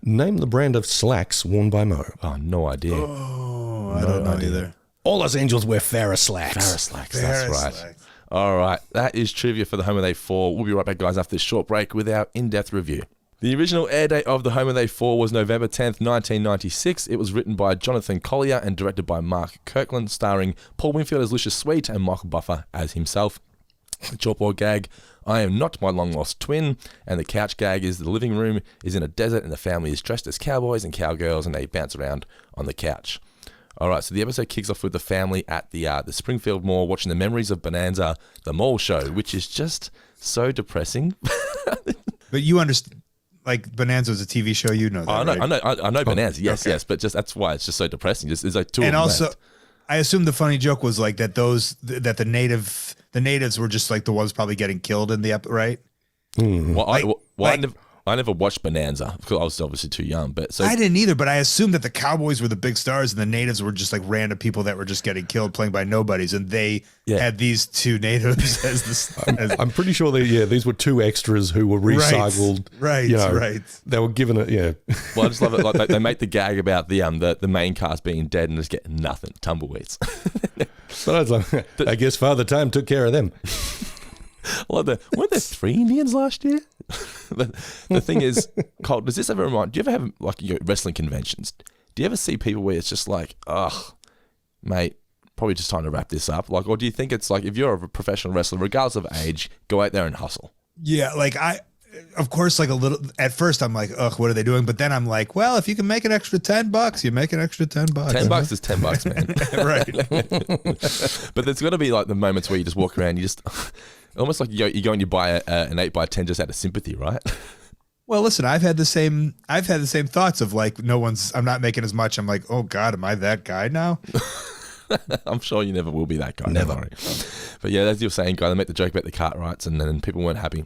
Name the brand of slacks worn by Mo. Oh, no idea. Oh, I don't know either. All Los Angeles wear Farrah slacks. Farrah slacks, that's right. All right, that is trivia for the Home of They 4. We'll be right back, guys, after this short break with our in-depth review. The original air date of The Home of They 4 was November 10th, 1996. It was written by Jonathan Collier and directed by Mark Kirkland, starring Paul Winfield as Lucius Sweet and Michael Buffer as himself. The chalkboard gag, I am not my long-lost twin, and the couch gag is the living room is in a desert and the family is dressed as cowboys and cowgirls and they bounce around on the couch. All right, so the episode kicks off with the family at the Springfield Mall watching the Memories of Bonanza, the mall show, which is just so depressing. But you understand, like Bonanza is a TV show, you know that, right? I know Bonanza, yes, but just that's why it's just so depressing. Just there's like two. And of them also, left. I assume the funny joke was like that the natives were just like the ones probably getting killed in the right. I never watched Bonanza because I was obviously too young. But so I didn't either. But I assumed that the cowboys were the big stars and the natives were just like random people that were just getting killed playing by nobodies. And they had these two natives as I'm pretty sure these were two extras who were recycled. Right. Right. They were given it. Yeah. Well, I just love it. Like they make the gag about the main cast being dead and just getting nothing, tumbleweeds. But I was like, I guess Father Time took care of them. Weren't there 3 Indians last year? The thing is, Colt, does this ever remind? Do you ever have like your wrestling conventions? Do you ever see people where it's just like, ugh, mate, probably just time to wrap this up? Like, or do you think it's like if you're a professional wrestler, regardless of age, go out there and hustle? Yeah, like of course, like a little. At first, I'm like, ugh, what are they doing? But then I'm like, well, if you can make an extra $10, you make an extra $10. $10 is $10, man. Right. But there's got to be like the moments where you just walk around, you just. Almost like you go and you buy an 8x10 just out of sympathy, right? Well, listen, I've had the same thoughts of like, I'm not making as much. I'm like, oh God, am I that guy now? I'm sure you never will be that guy. Never. But yeah, as you're saying, guy, they make the joke about the Cartwrights and then people weren't happy.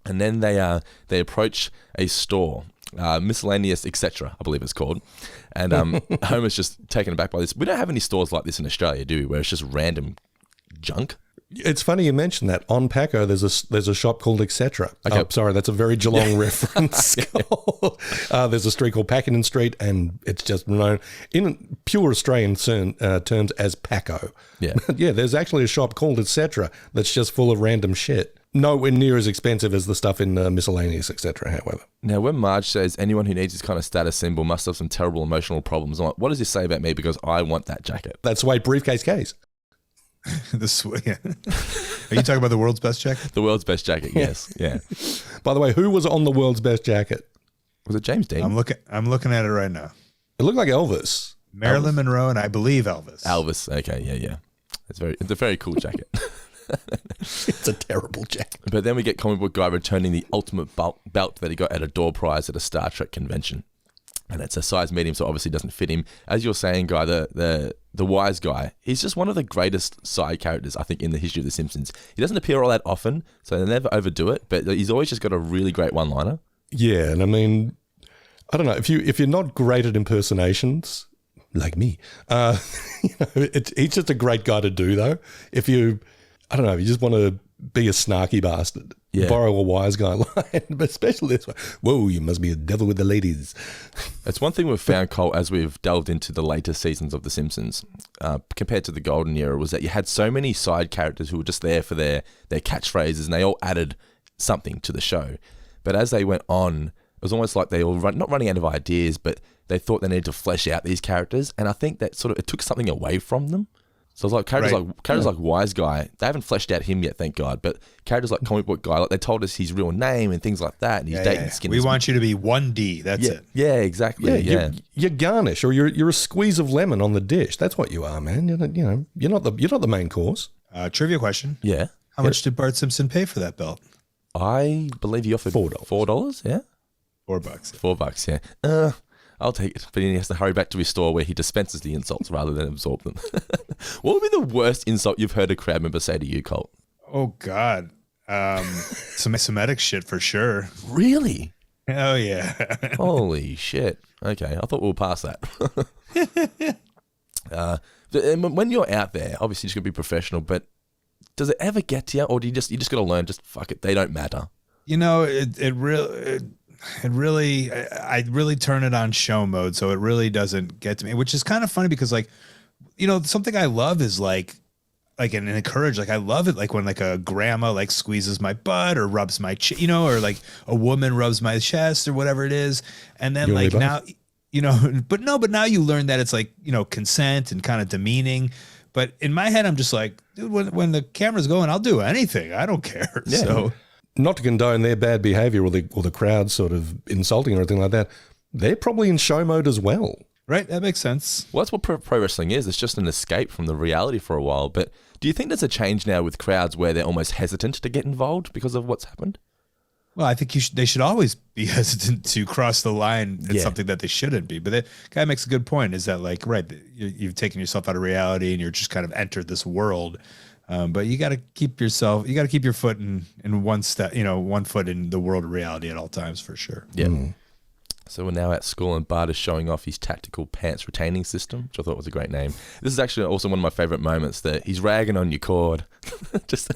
And then they approach a store, miscellaneous, etc., I believe it's called. And Homer's just taken aback by this. We don't have any stores like this in Australia, do we? Where it's just random junk. It's funny you mentioned that. On Paco, there's a shop called Etc. Okay. Oh, sorry, that's a very Geelong reference. There's a street called Pakenham Street, and it's just known in pure Australian terms as Paco. Yeah. Yeah, there's actually a shop called Etc. that's just full of random shit. Nowhere near as expensive as the stuff in miscellaneous, etc. However. Now, when Marge says anyone who needs this kind of status symbol must have some terrible emotional problems, I'm like, what does this say about me? Because I want that jacket. That's why briefcase case. Are you talking about the world's best jacket? The world's best jacket, yes. Yeah. By the way, who was on the world's best jacket? Was it James Dean? I'm looking at it right now. It looked like Elvis. Marilyn Monroe and I believe Elvis. Elvis. Okay, yeah. It's a very cool jacket. It's a terrible jacket. But then we get Comic Book Guy returning the ultimate belt that he got at a door prize at a Star Trek convention. And it's a size medium, so obviously doesn't fit him. As you're saying, Guy, the wise guy, he's just one of the greatest side characters, I think, in the history of The Simpsons. He doesn't appear all that often, so they never overdo it, but he's always just got a really great one-liner. Yeah, and I mean, I don't know, if you're not great at impersonations, like me, he's just a great guy to do, though. If you just want to be a snarky bastard. Yeah. Borrow a wise guy line, but especially this one. Whoa, you must be a devil with the ladies. It's one thing we've found, Cole, as we've delved into the later seasons of The Simpsons, compared to the golden era, was that you had so many side characters who were just there for their catchphrases, and they all added something to the show. But as they went on, it was almost like they were not running out of ideas, but they thought they needed to flesh out these characters, and I think that sort of it took something away from them. So it's like characters like Wise Guy, they haven't fleshed out him yet, thank God. But characters like Comic Book Guy, like they told us his real name and things like that, and he's dating skin. We want you to be 1D. That's it. Yeah, exactly. Yeah. You're garnish, or you're a squeeze of lemon on the dish. That's what you are, man. You're not the main course. Trivia question. Yeah. How much did Bart Simpson pay for that belt? I believe he offered $4. Yeah. $4. $4. Yeah. I'll take it, but he has to hurry back to his store where he dispenses the insults rather than absorb them. What would be the worst insult you've heard a crowd member say to you, Colt? Oh, God. Some Semitic shit for sure. Really? Oh, yeah. Holy shit. Okay, I thought we were past that. And when you're out there, obviously you're just going to be professional, but does it ever get to you, or do you just got to learn, just fuck it, they don't matter? You know, it really, I really turn it on show mode, so it really doesn't get to me, which is kind of funny because, like, you know, something I love is like and encourage, like I love it, like when like a grandma like squeezes my butt or rubs my you know, or like a woman rubs my chest or whatever it is, and then like now, you know, but now you learn that it's like, you know, consent and kind of demeaning. But in my head, I'm just like, dude, when the camera's going, I'll do anything. I don't care. Yeah. So, not to condone their bad behavior or the crowd sort of insulting or anything like that, they're probably in show mode as well. Right, that makes sense. Well, that's what pro wrestling is. It's just an escape from the reality for a while. But do you think there's a change now with crowds where they're almost hesitant to get involved because of what's happened? Well, I think they should always be hesitant to cross the line. It's something that they shouldn't be. But that guy makes a good point, is that like, right, you've taken yourself out of reality and you're just kind of entered this world. But you got to keep your foot in one step, you know, 1 foot in the world of reality at all times, for sure. Yeah. So we're now at school and Bart is showing off his tactical pants retaining system, which I thought was a great name. This is actually also one of my favorite moments, that he's ragging on your cord. I just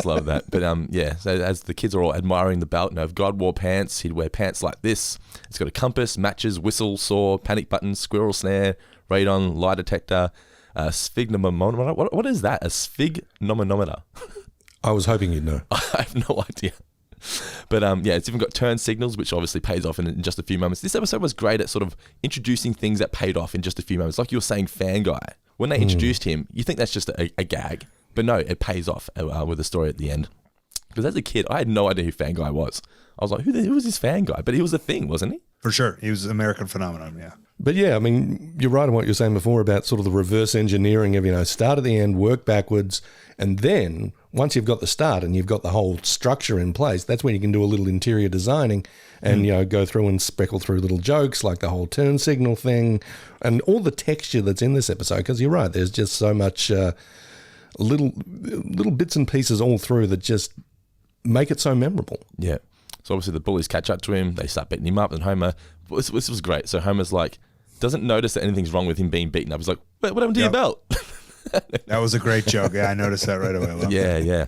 love that. But yeah, so as the kids are all admiring the belt, if God wore pants, he'd wear pants like this. It's got a compass, matches, whistle, saw, panic button, squirrel snare, radon, lie detector, sphygmomanometer. What is that? A sphygmomanometer? I was hoping you'd know. I have no idea. But yeah, it's even got turn signals, which obviously pays off in just a few moments. This episode was great at sort of introducing things that paid off in just a few moments. Like you were saying, Fan Guy. When they introduced him, you think that's just a gag. But no, it pays off with the story at the end. Because as a kid, I had no idea who Fan Guy was. I was like, who was this Fan Guy? But he was a thing, wasn't he? For sure. He was an American phenomenon, yeah. But yeah, I mean, you're right on what you were saying before about sort of the reverse engineering of, you know, start at the end, work backwards, and then once you've got the start and you've got the whole structure in place, that's when you can do a little interior designing and, you know, go through and speckle through little jokes like the whole turn signal thing and all the texture that's in this episode. Because you're right, there's just so much little bits and pieces all through that just make it so memorable. Yeah. So obviously the bullies catch up to him. They start beating him up. And Homer, this was great. So Homer's like, doesn't notice that anything's wrong with him being beaten up. He's like, what happened to your belt? That was a great joke. Yeah, I noticed that right away. I love that. Yeah.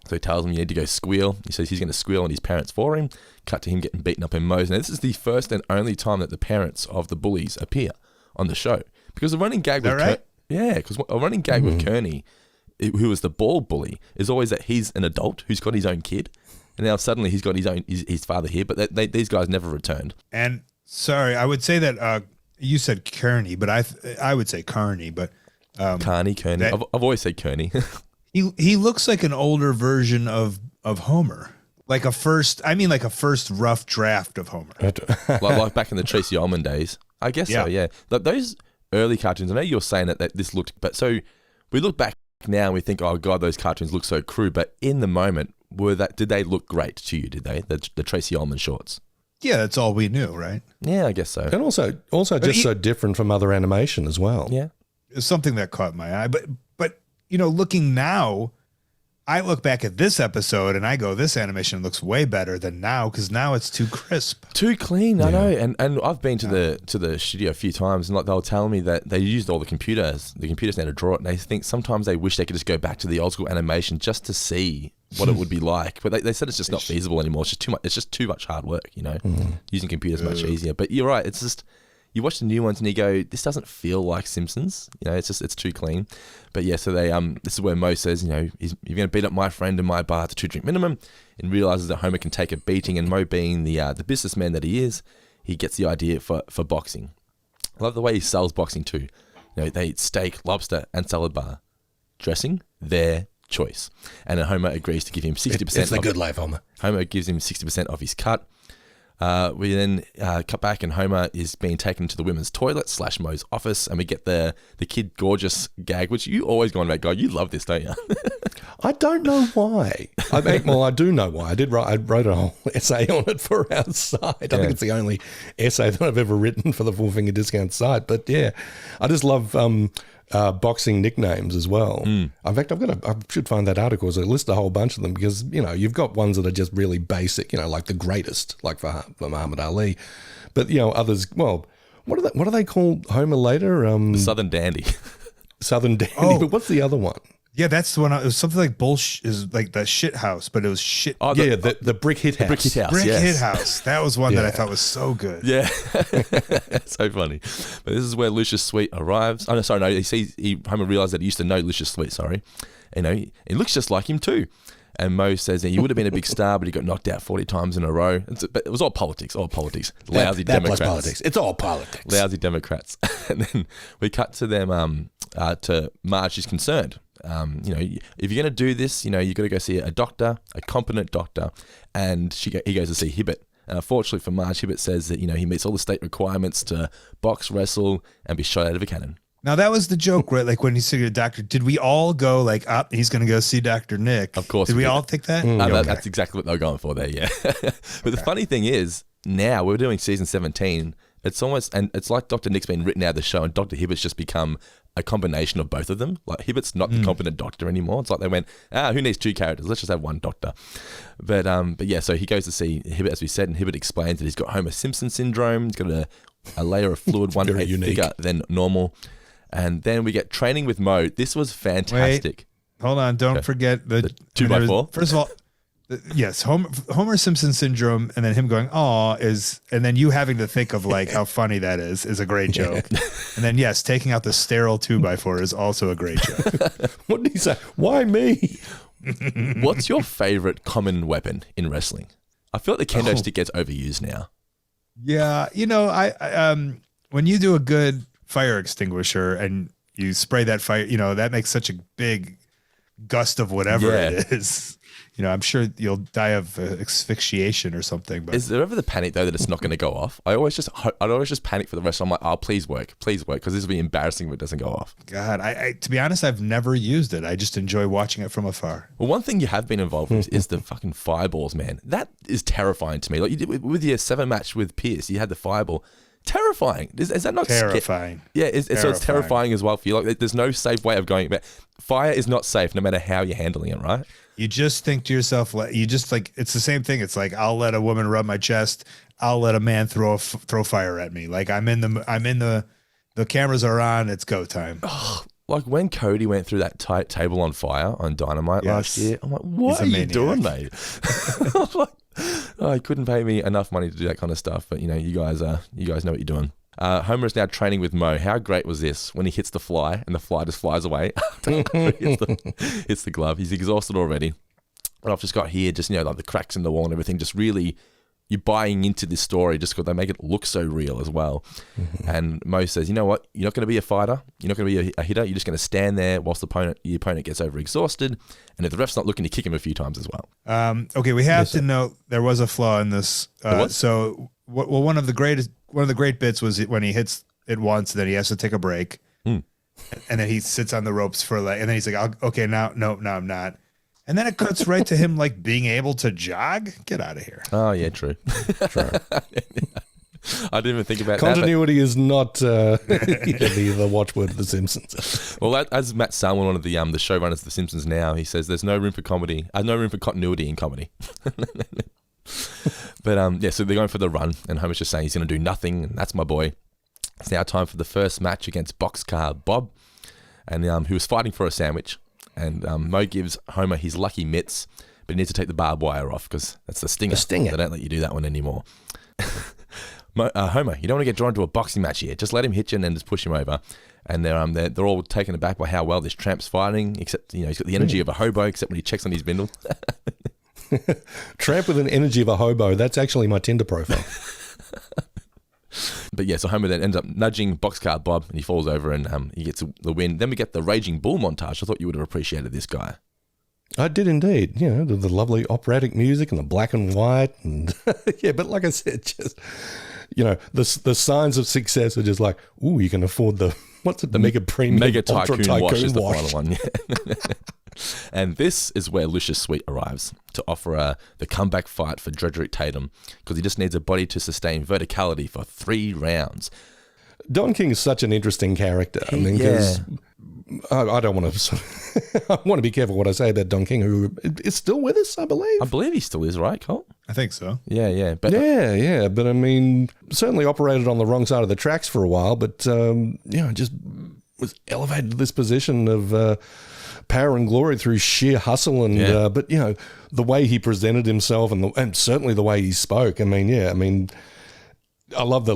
So he tells him you need to go squeal. He says he's going to squeal on his parents for him. Cut to him getting beaten up in Moe's. Now, this is the first and only time that the parents of the bullies appear on the show. Because the running gag with because a running gag with Kearney, who was the bald bully, is always that he's an adult who's got his own kid. And now suddenly he's got his father here, but these guys never returned. And sorry, I would say that you said Kearney, but I would say Carney, but Kearney. I've always said Kearney. he looks like an older version of Homer, like a first rough draft of Homer, like back in the Tracy Ullman days. I guess so. Yeah, those early cartoons. I know you're saying that this looked, but so we look back now and we think, oh god, those cartoons look so crude. But in the moment, did they look great to you? Did they the Tracy Ullman shorts? Yeah, that's all we knew, right? Yeah, I guess so. And also just so different from other animation as well. Yeah. It's something that caught my eye. But you know, looking now, I look back at this episode and I go, this animation looks way better than now, because now it's too crisp. Too clean, I know. And I've been to the studio a few times, and like they'll tell me that they used all the computers now to draw it, and they think sometimes they wish they could just go back to the old school animation just to see what it would be like. But they said it's just not feasible anymore. It's just too much. It's just too much hard work, you know. Using computers much easier. But you're right. It's just, you watch the new ones and you go, this doesn't feel like Simpsons. You know, it's too clean. But yeah, so they this is where Moe says, you know, you're going to beat up my friend in my bar to 2-drink minimum, and realizes that Homer can take a beating. And Moe, being the businessman that he is, he gets the idea for boxing. I love the way he sells boxing too. You know, they eat steak, lobster, and salad bar. Dressing, their choice. And Homer agrees to give him 60%. It's a good life, Homer. Homer gives him 60% of his cut. We then cut back, and Homer is being taken to the women's toilet / Moe's office, and we get the Kid Gorgeous gag, which you always go on about, guy. You love this, don't you? I don't know why. I do know why. I wrote a whole essay on it for our site. I think it's the only essay that I've ever written for the Full Finger Discount site. But yeah, I just love boxing nicknames as well. In fact, I should find that article. So I list a whole bunch of them because, you've got ones that are just really basic, like the greatest, like for Muhammad Ali. But, others, well, what do they call Homer later? The Southern Dandy. Southern Dandy, but what's the other one? Yeah, that's the one. It was something like bullshit, is like the shit house, but it was shit. Oh, the brick hit house. Brick hit house. Brick hit house. That was one that I thought was so good. Yeah, so funny. But this is where Lucius Sweet arrives. Oh no, sorry, no. Homer realized that he used to know Lucius Sweet. Sorry, he looks just like him too. And Mo says he would have been a big star, but he got knocked out 40 times in a row. But it was all politics. Lousy Democrats. Politics. It's all politics. Lousy Democrats. And then we cut to them. To Marge, she's concerned. If you're going to do this, you got to go see a doctor, a competent doctor, and he goes to see Hibbert. And unfortunately for Marge, Hibbert says that he meets all the state requirements to box, wrestle, and be shot out of a cannon. Now that was the joke, right? Like when he said to the doctor, did we all go like up? He's going to go see Dr. Nick. Of course. Did we all think that? That's exactly what they were going for there. Yeah. But the funny thing is, now we're doing season 17. It's almost, and it's like Dr. Nick's been written out of the show, and Dr. Hibbert's just become a combination of both of them. Like Hibbert's not the competent doctor anymore. It's like they went, who needs two characters? Let's just have one doctor. But yeah, so he goes to see Hibbert, as we said, and Hibbert explains that he's got Homer Simpson syndrome. He's got a layer of fluid 1/8 thicker than normal. And then we get training with Mo. This was fantastic. Wait, hold on, don't forget the 2x4. First of all, yes, Homer Simpson syndrome, and then him going, "Aw," and then you having to think of like how funny that is a great joke. And then yes, taking out the sterile 2x4 is also a great joke. What did he say? Why me? What's your favorite common weapon in wrestling? I feel like the kendo stick gets overused now. Yeah, I when you do a good fire extinguisher and you spray that fire, that makes such a big gust of whatever it is. I'm sure you'll die of asphyxiation or something. But is there ever the panic though that it's not going to go off? I'd always just panic for the rest. I'm like, please work, because this will be embarrassing if it doesn't go off. God, I to be honest, I've never used it. I just enjoy watching it from afar. Well, one thing you have been involved with is the fucking fireballs, man. That is terrifying to me. Like you did with your 7 match with Pierce, you had the fireball. Terrifying. Is that not terrifying? Yeah, so it's terrifying as well for you. Like, there's no safe way of going about. Fire is not safe, no matter how you're handling it, right? You just think to yourself, it's the same thing. It's like, I'll let a woman rub my chest. I'll let a man throw fire at me. Like I'm in the cameras are on. It's go time. Oh, like when Cody went through that tight table on fire on Dynamite last year, I'm like, what are you doing, mate? I'm like, he couldn't pay me enough money to do that kind of stuff. But you guys know what you're doing. Homer is now training with Mo. How great was this when he hits the fly and the fly just flies away? Hits the glove. He's exhausted already. And I've just got here, just like the cracks in the wall and everything. Just really, you're buying into this story just because they make it look so real as well. Mm-hmm. And Mo says, you know what? You're not going to be a fighter. You're not going to be a hitter. You're just going to stand there whilst your opponent gets overexhausted. And if the ref's not looking, to kick him a few times as well. Okay, we have to note there was a flaw in this. So, one of the great bits was when he hits it once, then he has to take a break, and then he sits on the ropes for and then he's like, okay, now I'm not. And then it cuts right to him like being able to jog. Get out of here. Oh yeah, true. I didn't even think about continuity is not the watchword of The Simpsons. Well, as Matt Salmon, one of the showrunners of The Simpsons now, he says there's no room for comedy. No room for continuity in comedy. But so they're going for the run, and Homer's just saying he's going to do nothing, and that's my boy. It's now time for the first match against Boxcar Bob, and who was fighting for a sandwich. And Mo gives Homer his lucky mitts, but he needs to take the barbed wire off because that's the stinger. They don't let you do that one anymore. Homer, you don't want to get drawn to a boxing match here. Just let him hit you and then just push him over. And they're all taken aback by how well this tramp's fighting, except he's got the energy of a hobo, except when he checks on his bindle. Tramp with an energy of a hobo. That's actually my Tinder profile. But yeah, so Homer then ends up nudging Boxcar Bob, and he falls over, and he gets the win. Then we get the Raging Bull montage. I thought you would have appreciated this guy. I did indeed. The lovely operatic music and the black and white, and yeah. But like I said, just the signs of success are just like, ooh, you can afford the mega premium, mega tycoon wash is the final one. Yeah. And this is where Lucius Sweet arrives to offer the comeback fight for Drederick Tatum because he just needs a body to sustain verticality for 3 rounds. Don King is such an interesting character. I mean, because I don't want to. I want to be careful what I say about Don King, who is still with us, I believe. I believe he still is, right, Colt? I think so. Yeah. But But I mean, certainly operated on the wrong side of the tracks for a while, but just was elevated to this position of power and glory through sheer hustle and. But the way he presented himself and certainly the way he spoke. I mean. I love the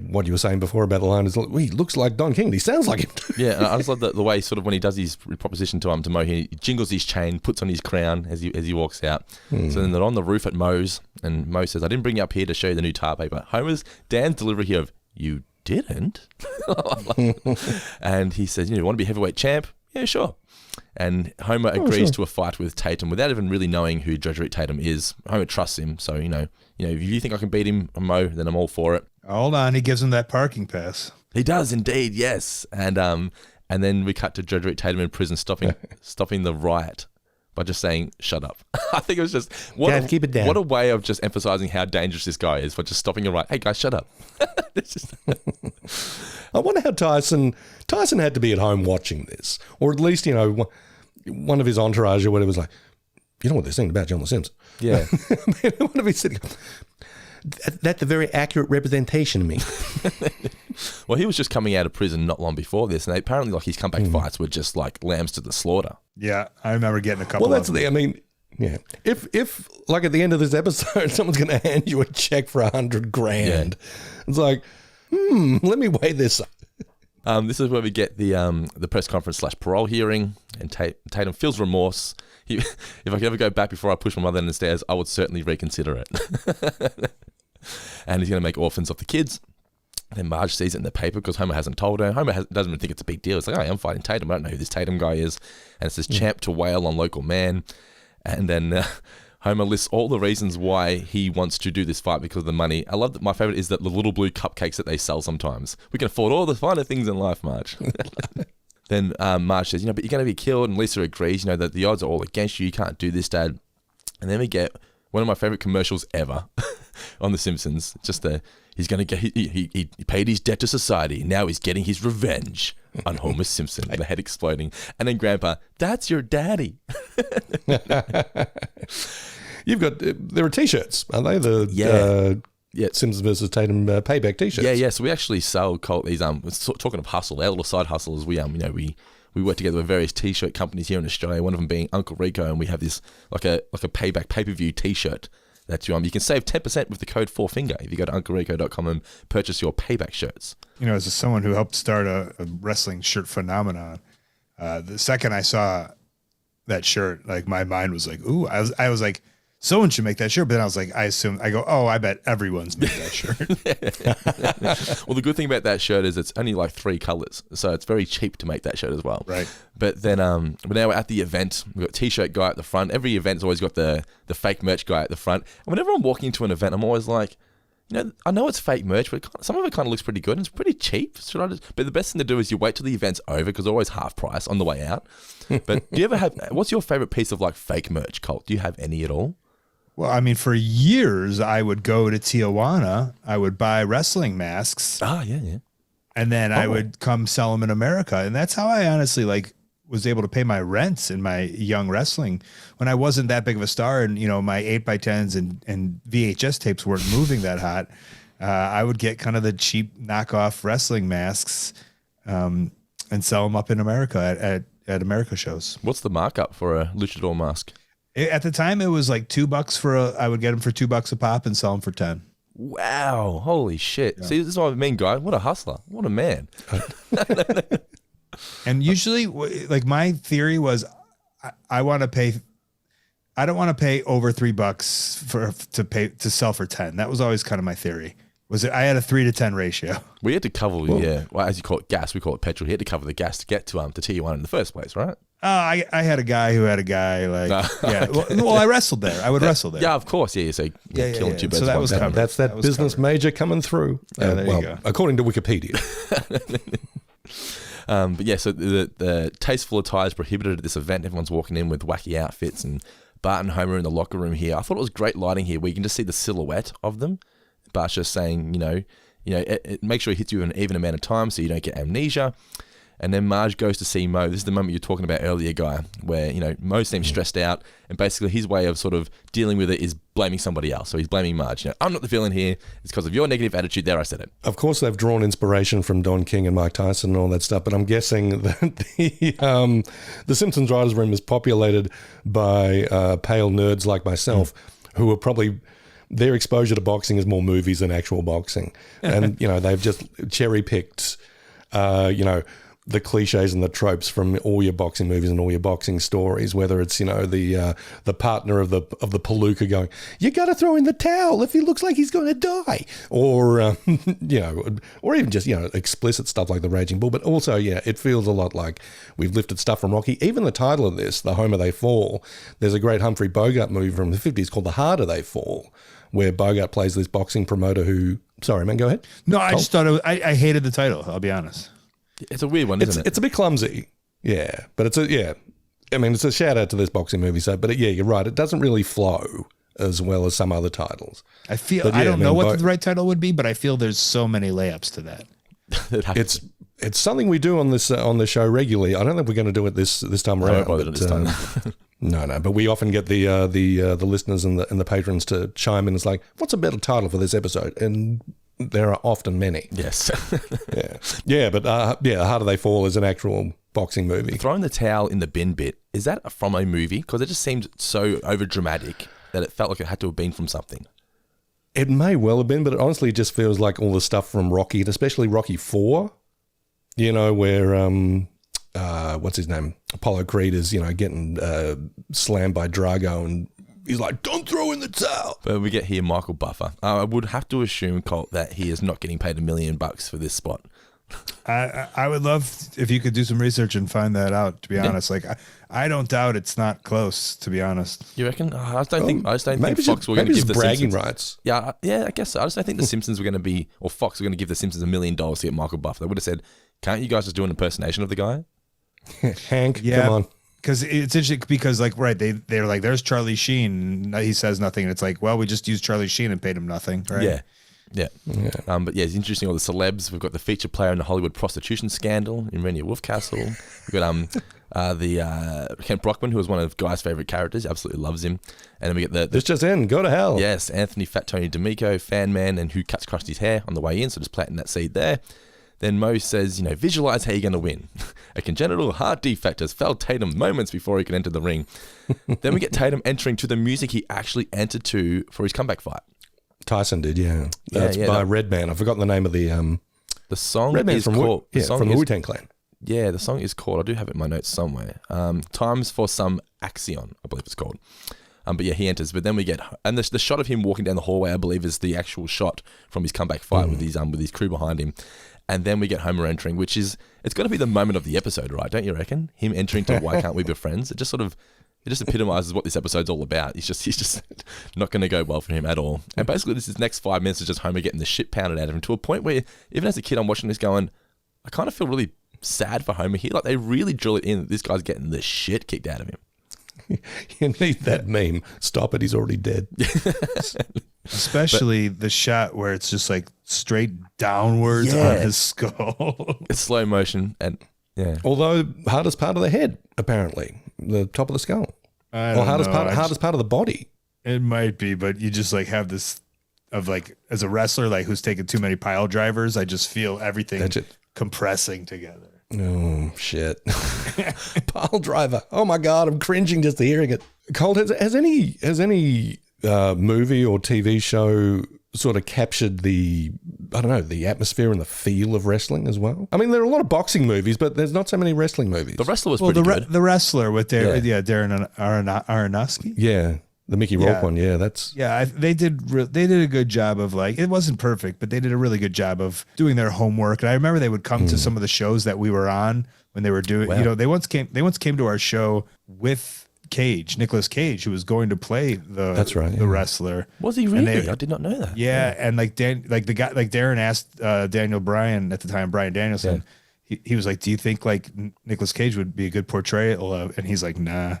what you were saying before about the line is he looks like Don King. He sounds like him. Yeah, I just love the way sort of when he does his proposition to Mo, he jingles his chain, puts on his crown as he walks out. So then they're on the roof at Mo's, and Mo says, "I didn't bring you up here to show you the new tar paper." Dan's delivery here of "You didn't," and he says, "You want to be heavyweight champ? Yeah, sure." And Homer agrees to a fight with Tatum without even really knowing who Drederick Tatum is. Homer trusts him, so if you think I can beat him, Mo, then I'm all for it. Hold on, he gives him that parking pass. He does indeed, yes. And then we cut to Drederick Tatum in prison stopping the riot by just saying, "Shut up." I think it was just keep it down. What a way of just emphasizing how dangerous this guy is by just stopping a riot. Hey guys, shut up. I wonder how Tyson had to be at home watching this, or at least one of his entourage or whatever was like, "You know what they're saying about John the Simpsons?" Yeah. I wonder if he's sitting. That's a very accurate representation of me. Well, he was just coming out of prison not long before this, and apparently, his comeback fights were just like lambs to the slaughter. Yeah, I remember getting a couple. Well, that's the. I mean, yeah. If like at the end of this episode, someone's going to hand you a check for $100,000, it's like, let me weigh this up. This is where we get the press conference / parole hearing, and Tatum feels remorse. If I could ever go back before I push my mother down the stairs, I would certainly reconsider it. And he's going to make orphans of the kids. Then Marge sees it in the paper because Homer hasn't told her. Homer doesn't even think it's a big deal. It's like, "Oh, I'm fighting Tatum. I don't know who this Tatum guy is." And it says, "Champ to wail on local man." And then Homer lists all the reasons why he wants to do this fight because of the money. I love that. My favorite is that the little blue cupcakes that they sell sometimes. "We can afford all the finer things in life, Marge." Then Marge says, "But you're going to be killed." And Lisa agrees, that the odds are all against you. You can't do this, Dad. And then we get one of my favorite commercials ever on The Simpsons. Just he's going to get, he paid his debt to society. Now he's getting his revenge on Homer Simpson. The head exploding. And then Grandpa, "That's your daddy." You've got, there are t-shirts, aren't they? The Simpsons versus Tatum payback t-shirts. Yeah. So we actually sell Colt these. Talking of hustle, our little side hustles. We we work together with various t-shirt companies here in Australia. One of them being Uncle Rico, and we have this like a payback pay-per-view t-shirt that you can save 10% with the code 4FINGER if you go to unclerico.com and purchase your payback shirts. As someone who helped start a wrestling shirt phenomenon, the second I saw that shirt, like my mind was like, ooh, I was like, someone should make that shirt. But then I was like, I bet everyone's made that shirt. Well, the good thing about that shirt is it's only like 3 colors. So it's very cheap to make that shirt as well. Right. But then, but now we're at the event. We've got t-shirt guy at the front. Every event's always got the fake merch guy at the front. And whenever I'm walking into an event, I'm always like, I know it's fake merch, but some of it kind of looks pretty good and it's pretty cheap. But the best thing to do is you wait till the event's over because they're always half price on the way out. But do you ever what's your favorite piece of like fake merch, Colt? Do you have any at all? Well, I mean, for years, I would go to Tijuana. I would buy wrestling masks. Ah, yeah. And then I would come sell them in America. And that's how I honestly was able to pay my rents in my young wrestling when I wasn't that big of a star. And, my 8x10s and VHS tapes weren't moving that hot. I would get kind of the cheap knockoff wrestling masks and sell them up in America at America shows. What's the markup for a luchador mask? At the time, it was like $2 I would get them for $2 a pop and sell them for 10. Wow. Holy shit. Yeah. See, this is what I mean, guy. What a hustler. What a man. And usually, like my theory was I don't want to pay over $3 to sell for 10. That was always kind of my theory. I had a 3 to 10 ratio. We had to cover, well, as you call it gas, we call it petrol. He had to cover the gas to get to Tijuana in the first place, right? I had a guy who had a guy yeah. Well, I wrestled there. I would wrestle there. Yeah, of course. Yeah. So killing 2 birds. So that was covered. That's that business major coming through. There you go. According to Wikipedia. But yeah, so the tasteful attire is prohibited at this event. Everyone's walking in with wacky outfits, and Bart and Homer in the locker room here. I thought it was great lighting here where you can just see the silhouette of them. Bart's just saying, it makes sure it hits you in an even amount of time so you don't get amnesia. And then Marge goes to see Mo. This is the moment you're talking about earlier, Guy, where, Mo seems stressed out, and basically his way of sort of dealing with it is blaming somebody else. So he's blaming Marge. I'm not the villain here. It's because of your negative attitude. There, I said it. Of course, they've drawn inspiration from Don King and Mike Tyson and all that stuff, but I'm guessing that the Simpsons writers' room is populated by pale nerds like myself, who are probably... Their exposure to boxing is more movies than actual boxing. And, they've just cherry-picked, the cliches and the tropes from all your boxing movies and all your boxing stories, whether it's, the partner of the palooka going, you got to throw in the towel if he looks like he's going to die. Or, or even just, explicit stuff like The Raging Bull. But also, it feels a lot like we've lifted stuff from Rocky. Even the title of this, The Homer They Fall, there's a great Humphrey Bogart movie from the 50s called The Harder They Fall, where Bogart plays this boxing promoter who... Sorry, man, go ahead. No, I just thought I hated the title, I'll be honest. It's a weird one, isn't it? It's a bit clumsy, but it's a shout out to this boxing movie. So, but you're right. It doesn't really flow as well as some other titles. I feel I don't know what the right title would be, but I feel there's so many layups to that. It's something we do on this on the show regularly. I don't think we're going to do it this time around. No, but we often get the listeners and the patrons to chime in. It's like, what's a better title for this episode? And there are often many. Yes. But How Do They Fall is an actual boxing movie. Throwing the towel in the bin bit, is that from a movie? Because it just seemed so over dramatic that it felt like it had to have been from something. It may well have been, but it honestly just feels like all the stuff from Rocky, and especially Rocky 4, where what's his name? Apollo Creed is, getting slammed by Drago, and he's like, don't throw in the towel. But we get here Michael Buffer. I would have to assume, Colt, that he is not getting paid $1 million for this spot. I would love if you could do some research and find that out, to be honest. Like, I don't doubt it's not close, to be honest. You reckon? I just don't think Fox were going to give the bragging Simpsons rights. Yeah, I guess so. I just don't think the Simpsons were going to be, or Fox were going to give the Simpsons $1 million to get Michael Buffer. They would have said, can't you guys just do an impersonation of the guy? Hank, come on. Because it's interesting because, they're like, there's Charlie Sheen. He says nothing. And it's like, well, we just used Charlie Sheen and paid him nothing, right? Yeah. But it's interesting, all the celebs. We've got the feature player in the Hollywood prostitution scandal in Renia Wolfcastle. We've got the Kent Brockman, who was one of Guy's favourite characters. Absolutely loves him. And then we get This just in, go to hell. Yes, Anthony Fat Tony D'Amico, fan man, and who cuts Krusty's hair on the way in, so just planting that seed there. Then Mo says, visualize how you're going to win. A congenital heart defect has felled Tatum moments before he can enter the ring. Then we get Tatum entering to the music he actually entered to for his comeback fight. Tyson did, yeah. That's by Redman. I've forgotten the name of the song Redman is from called... from the Wu-Tang Clan. Yeah, the song is called... I do have it in my notes somewhere. Times for Some Axion, I believe it's called. But he enters. But then we get... And the shot of him walking down the hallway, I believe, is the actual shot from his comeback fight with his crew behind him. And then we get Homer entering, which is... It's got to be the moment of the episode, right? Don't you reckon? Him entering to Why Can't We Be Friends? It just sort of... It just epitomizes what this episode's all about. He's just not going to go well for him at all. And basically, this is next 5 minutes is just Homer getting the shit pounded out of him to a point where, even as a kid, I'm watching this going, I kind of feel really sad for Homer here. Like, they really drill it in that this guy's getting the shit kicked out of him. You need that meme. Stop it, he's already dead. Especially the shot where it's just like straight downwards on his skull. It's slow motion and Although hardest part of the head, apparently. The top of the skull. Hardest part of the body. It might be, but you just have this of as a wrestler who's taken too many pile drivers, I just feel everything compressing together. Oh shit. Pile driver. Oh my God, I'm cringing just hearing it. Colt, has any movie or TV show sort of captured the atmosphere and the feel of wrestling as well? I mean, there are a lot of boxing movies, but there's not so many wrestling movies. The Wrestler was pretty good. The Wrestler with Darren Aronofsky. Yeah, the Mickey Rourke one. Yeah, they did a good job of it wasn't perfect, but they did a really good job of doing their homework. And I remember they would come to some of the shows that we were on when they were doing. Wow. They once came to our show with Nicolas Cage, who was going to play the wrestler. Was he really? I did not know that. Yeah, and Darren asked Daniel Bryan at the time, Bryan Danielson. Yeah. He was like, "Do you think Nicolas Cage would be a good portrayal of?" And he's like, "Nah."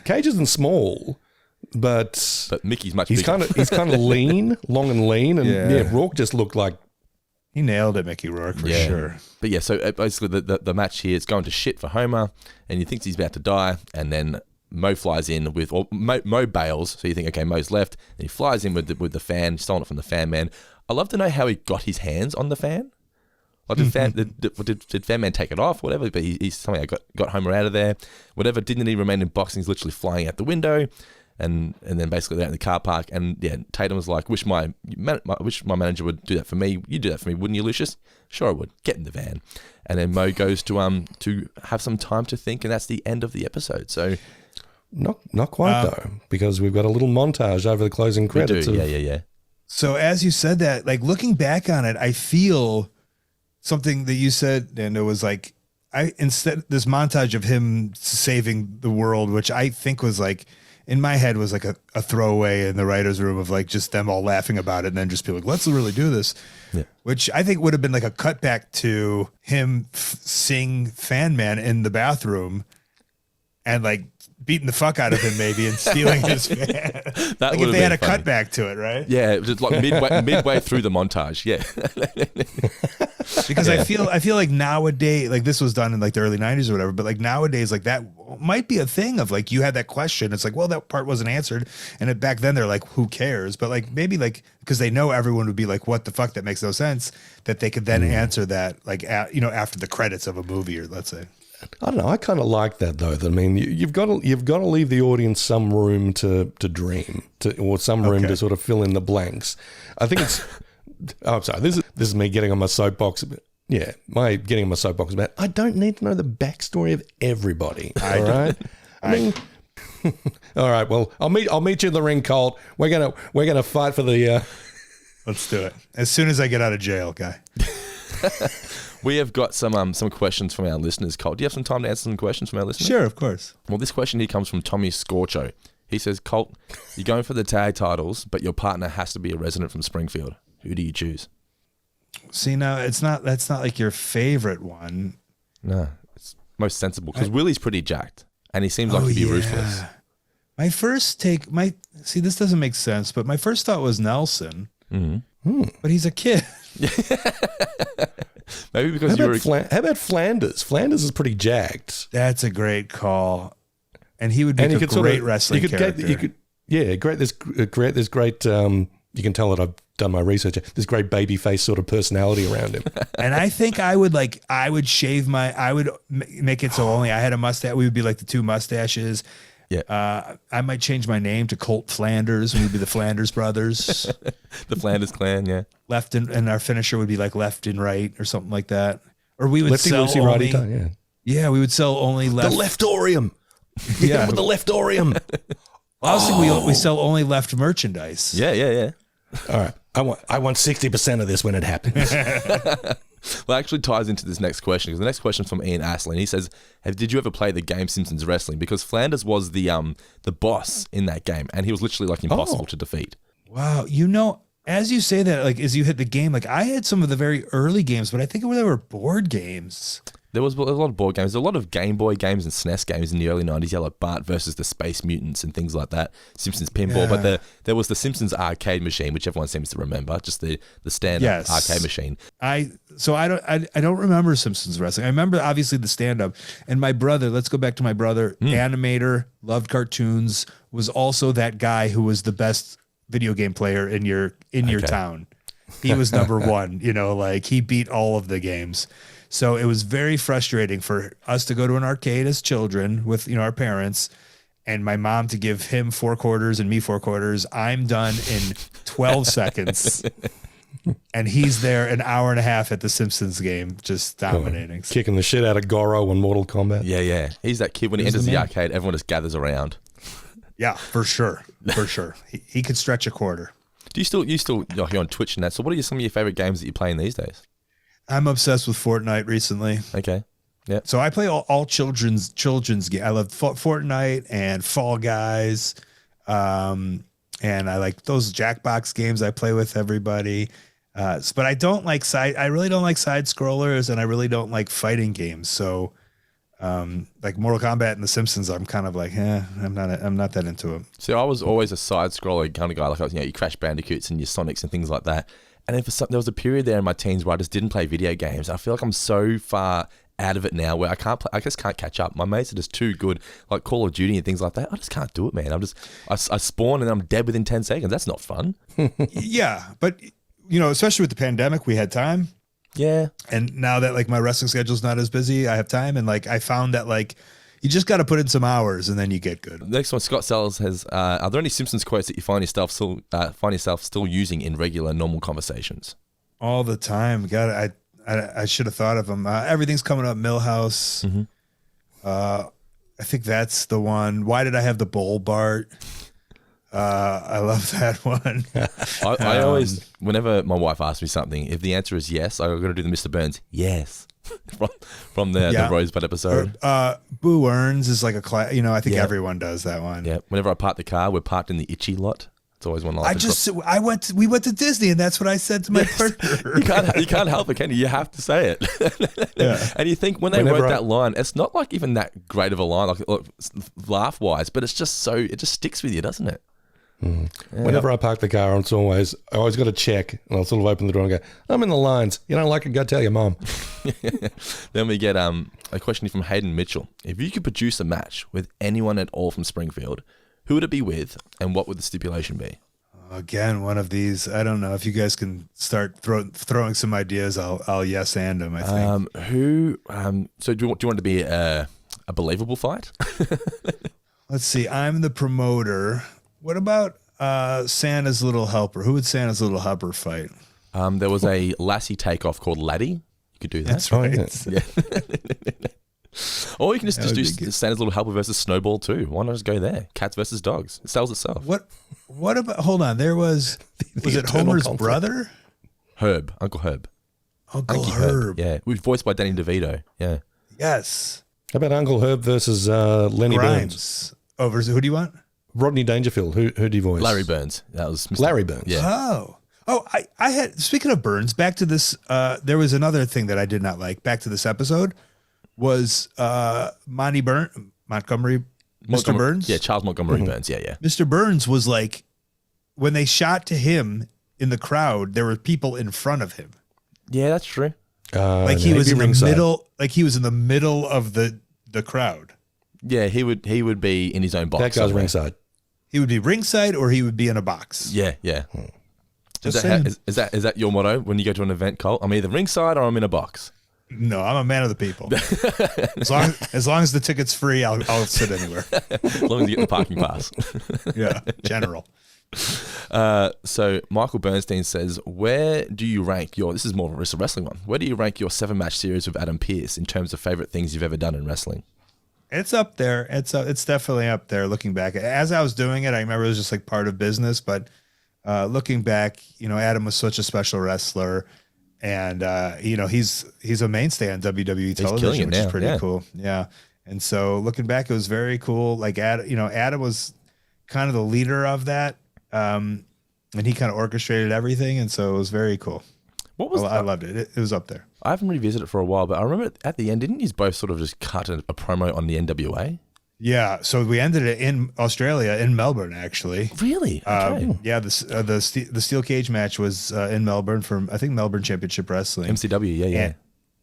Cage isn't small. but Mickey's much he's bigger. He's kind of lean, long and lean, and Rourke just looked like he nailed it, Mickey Rourke for sure. But yeah, so basically the match here is going to shit for Homer, and he thinks he's about to die, and then Mo flies in Mo bails, so you think, okay, Mo's left, and he flies in with the fan, stolen it from the fan man. I'd love to know how he got his hands on the fan. Like did Fan Man take it off, whatever, but he somehow got Homer out of there. Whatever, dignity remained in boxing, he's literally flying out the window, and then basically they're out in the car park, and yeah, Tatum was like, wish my manager would do that for me. You'd do that for me, wouldn't you, Lucius? Sure I would. Get in the van. And then Mo goes to have some time to think, and that's the end of the episode. So not quite though, because we've got a little montage over the closing credits. Yeah. So as you said that, like looking back on it, I feel something that you said, and it was like, instead this montage of him saving the world, which I think was like, in my head was like a throwaway in the writer's room of like just them all laughing about it and then just be like, let's really do this. Yeah. Which I think would have been like a cutback to him seeing Fan Man in the bathroom and like beating the fuck out of him maybe and stealing his fan. That like if they had a cutback to it, right? Yeah, just like midway through the montage. Yeah. Because I feel like nowadays, like this was done in like the early 90s or whatever, but like nowadays, like that might be a thing of like you had that question. It's like, well, that part wasn't answered. And back then they're like, who cares? But like maybe like because they know everyone would be like, what the fuck? That makes no sense. That they could then answer that like after the credits of a movie, or let's say. I don't know. I kind of like that though. I mean, you've got to leave the audience some room to dream, or some room to sort of fill in the blanks. I think it's. Oh, I'm sorry. This is me getting on my soapbox. Yeah, getting on my soapbox about. I don't need to know the backstory of everybody. All right. I mean, all right. Well, I'll meet you in the ring, Colt. We're gonna fight for the. Let's do it as soon as I get out of jail, guy. We have got some questions from our listeners, Colt. Do you have some time to answer some questions from our listeners? Sure, of course. Well, this question here comes from Tommy Scorcho. He says, Colt, you're going for the tag titles, but your partner has to be a resident from Springfield. Who do you choose? See, now that's not like your favorite one. No, it's most sensible because Willie's pretty jacked and he seems like he'd be ruthless. My first take, this doesn't make sense, but my first thought was Nelson, but he's a kid. Maybe because how about Flanders? Flanders is pretty jacked. That's a great call, and he would be a great wrestling character. There's great. You can tell that I've done my research. There's great baby face sort of personality around him. And I think I would make it so only I had a mustache. We would be like the two mustaches. Yeah. I might change my name to Colt Flanders, and we'd be the Flanders brothers. The Flanders clan, yeah. Left and our finisher would be like left and right or something like that. Or we would Lefty, sell Lucy, only, righty, yeah, we would sell only left. The leftorium. Yeah, with the leftorium. I was thinking we sell only left merchandise. Yeah. All right. I want 60% of this when it happens. Well, it actually ties into this next question because the next question is from Ian Aslin. He says, did you ever play the game Simpsons Wrestling? Because Flanders was the boss in that game and he was literally like impossible to defeat. Wow. As you say that, like as you hit the game, like I had some of the very early games, but I think they were board games. There was a lot of board games. There were a lot of Game Boy games and SNES games in the early 90s, like Bart versus the Space Mutants and things like that. Simpsons Pinball. Yeah. But there was the Simpsons arcade machine, which everyone seems to remember, just the stand-up arcade machine. I don't remember Simpsons Wrestling. I remember obviously the stand-up. And my brother, let's go back to my brother, animator, loved cartoons, was also that guy who was the best video game player in your town. He was number one, like he beat all of the games. So it was very frustrating for us to go to an arcade as children with, our parents and my mom to give him 4 quarters and me 4 quarters. I'm done in 12 seconds. And he's there an hour and a half at the Simpsons game, just dominating. Kicking the shit out of Goro in Mortal Kombat. Yeah. He's that kid when he enters the arcade, everyone just gathers around. Yeah, for sure. He could stretch a quarter. Do you still you're on Twitch and that? So what are some of your favorite games that you're playing these days? I'm obsessed with Fortnite recently. Okay. Yeah. So I play all children's games. I love Fortnite and Fall Guys. And I like those Jackbox games I play with everybody. But I really don't like side scrollers and I really don't like fighting games. So Like Mortal Kombat and The Simpsons, I'm kind of like, I'm not that into them. See, I was always a side scroller kind of guy. Like, your Crash Bandicoots and your Sonics and things like that. And then there was a period there in my teens where I just didn't play video games. I feel like I'm so far out of it now where I just can't catch up. My mates are just too good, like Call of Duty and things like that. I just can't do it, man. I spawn and I'm dead within 10 seconds. That's not fun. Yeah, but especially with the pandemic, we had time. Yeah. And now that like my wrestling schedule's not as busy, I have time. And like I found that like you just got to put in some hours and then you get good. Next one, Scott Sellers has, are there any Simpsons quotes that you find yourself still using in regular, normal conversations? All the time. God, I should have thought of them. Everything's coming up, Millhouse. Mm-hmm. I think that's the one. Why did I have the bowl, Bart? I love that one. I always, whenever my wife asks me something, if the answer is yes, I'm going to do the Mr. Burns, yes. from the Rosebud episode. Boo Earns is like a class. I think everyone does that one. Yeah. Whenever I park the car, we're parked in the itchy lot. It's always one line. We went to Disney, and that's what I said to my partner. You can't help it, can you? You have to say it. Yeah. And you think when they wrote that line, it's not like even that great of a line, like laugh wise, but it just sticks with you, doesn't it? Mm. Yeah. Whenever I park the car, I always got to check, and I'll sort of open the door and go, I'm in the lines. You don't like it? Go tell your mom. Then we get a question from Hayden Mitchell. If you could produce a match with anyone at all from Springfield, who would it be with, and what would the stipulation be? Again, one of these. I don't know if you guys can start throwing some ideas. I'll yes and them. I think. So do you want it to be a believable fight? Let's see. I'm the promoter. What about Santa's Little Helper? Who would Santa's Little Helper fight? There was a Lassie takeoff called Laddie. You could do that. That's right. Yeah. Or you can just do Santa's Little Helper versus Snowball too. Why not just go there? Cats versus dogs. It sells itself. What about? Hold on. There was it Homer's brother? Herb, Uncle Herb. Uncle Herb. Yeah, voiced by Danny DeVito. Yeah. Yes. How about Uncle Herb versus Lenny Grimes? Burns? Versus who do you want? Rodney Dangerfield. Who do you voice? Larry Burns. That was Mr. Larry Burns. Yeah. Oh, I had, speaking of Burns, back to this, there was another thing that I did not like. Back to this episode was Montgomery Burns? Yeah, Charles Montgomery Burns. Yeah. Mr. Burns was like, when they shot to him in the crowd, there were people in front of him. Yeah, that's true. Like he was in the middle, like he was in the middle of the crowd. Yeah, he would be in his own box. That guy's ringside. He would be ringside, or he would be in a box. Yeah. Is that your motto when you go to an event, Colt? I'm either ringside or I'm in a box. No, I'm a man of the people. as long as the ticket's free, I'll sit anywhere. As long as you get the parking pass. Yeah, general. So Michael Bernstein says, where do you rank this is more of a wrestling one. Where do you rank your 7-match series with Adam Pearce in terms of favorite things you've ever done in wrestling? It's up there. It's definitely up there. Looking back, as I was doing it, I remember it was just like part of business. But looking back, Adam was such a special wrestler, and he's a mainstay on WWE television, which is pretty cool. Yeah, and so looking back, it was very cool. Like Adam was kind of the leader of that, and he kind of orchestrated everything, and so it was very cool. I loved it. It was up there. I haven't revisited it for a while, but I remember at the end, didn't you both sort of just cut a promo on the NWA? Yeah, so we ended it in Australia, in Melbourne, actually. Really? Okay. Yeah, the steel cage match was in Melbourne from, I think, Melbourne Championship Wrestling. MCW, yeah.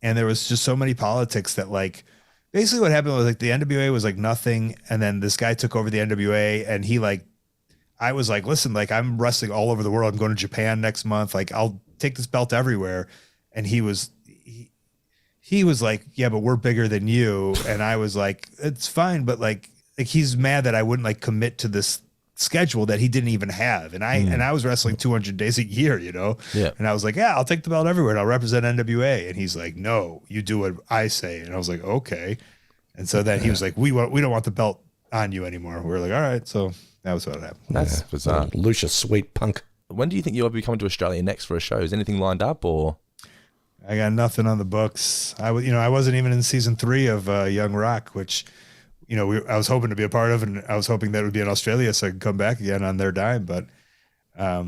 And there was just so many politics that, like, basically what happened was, like, the NWA was, like, nothing, and then this guy took over the NWA, and he, like, I was like, listen, like, I'm wrestling all over the world. I'm going to Japan next month. Like, I'll take this belt everywhere. And he was like, yeah, but we're bigger than you. And I was like, it's fine. But like he's mad that I wouldn't like commit to this schedule that he didn't even have. And I was wrestling 200 days a year, Yeah. And I was like, yeah, I'll take the belt everywhere and I'll represent NWA. And he's like, no, you do what I say. And I was like, okay. And so then he was like, we don't want the belt on you anymore. We were like, all right. So that was what happened. That's bizarre. Lucius Sweet Punk. When do you think you'll be coming to Australia next for a show? Is anything lined up or? I got nothing on the books. I wasn't even in season 3 of Young Rock, which, I was hoping to be a part of, and I was hoping that it would be in Australia so I could come back again on their dime. But, I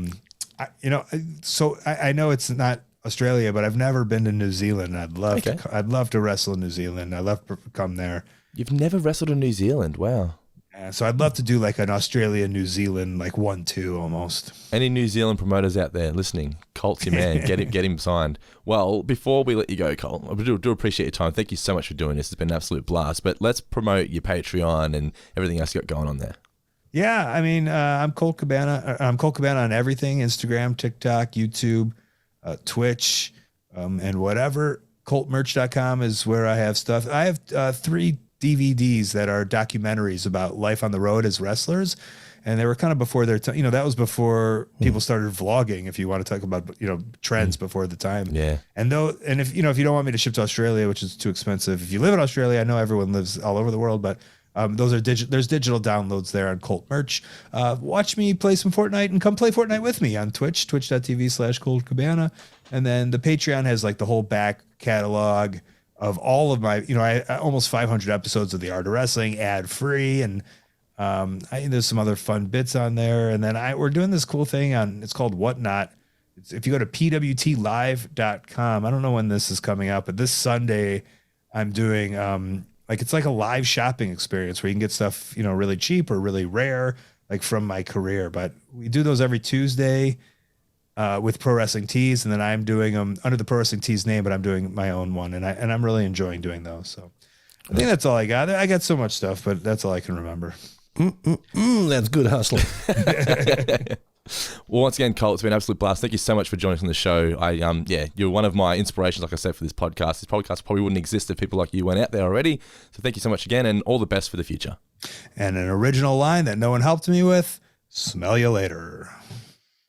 know it's not Australia, but I've never been to New Zealand. I'd love to wrestle in New Zealand. I'd love to come there. You've never wrestled in New Zealand? Wow. Yeah, so I'd love to do like an Australia, New Zealand, like 1-2 almost. Any New Zealand promoters out there listening? Colt's your man. Get him signed. Well, before we let you go, Colt, I do appreciate your time. Thank you so much for doing this. It's been an absolute blast. But let's promote your Patreon and everything else you got going on there. Yeah, I mean, I'm Colt Cabana. I'm Colt Cabana on everything: Instagram, TikTok, YouTube, Twitch, and whatever. ColtMerch.com is where I have stuff. I have 3 DVDs that are documentaries about life on the road as wrestlers, and they were kind of before their time. That was before people started vlogging. If you want to talk about trends before the time, yeah. And if you don't want me to ship to Australia, which is too expensive. If you live in Australia, I know everyone lives all over the world, but those are there's digital downloads there on Colt Merch. Watch me play some Fortnite and come play Fortnite with me on Twitch, twitch.tv/Colt Cabana. And then the Patreon has like the whole back catalog of all of my, I almost 500 episodes of The Art of Wrestling ad free. And there's some other fun bits on there. And then we're doing this cool thing it's called Whatnot. If you go to pwtlive.com, I don't know when this is coming out, but this Sunday I'm doing, it's like a live shopping experience where you can get stuff, really cheap or really rare, like from my career. But we do those every Tuesday with Pro Wrestling Tees, and then I'm doing them under the Pro Wrestling Tees name, but I'm doing my own one, and I'm really enjoying doing those. So I think that's all I got. I got so much stuff, but that's all I can remember. That's good hustling. Well, once again, Colt, it's been an absolute blast. Thank you so much for joining us on the show. You're one of my inspirations, like I said, for this podcast. This podcast probably wouldn't exist if people like you weren't out there already. So thank you so much again, and all the best for the future. And an original line that no one helped me with: smell you later.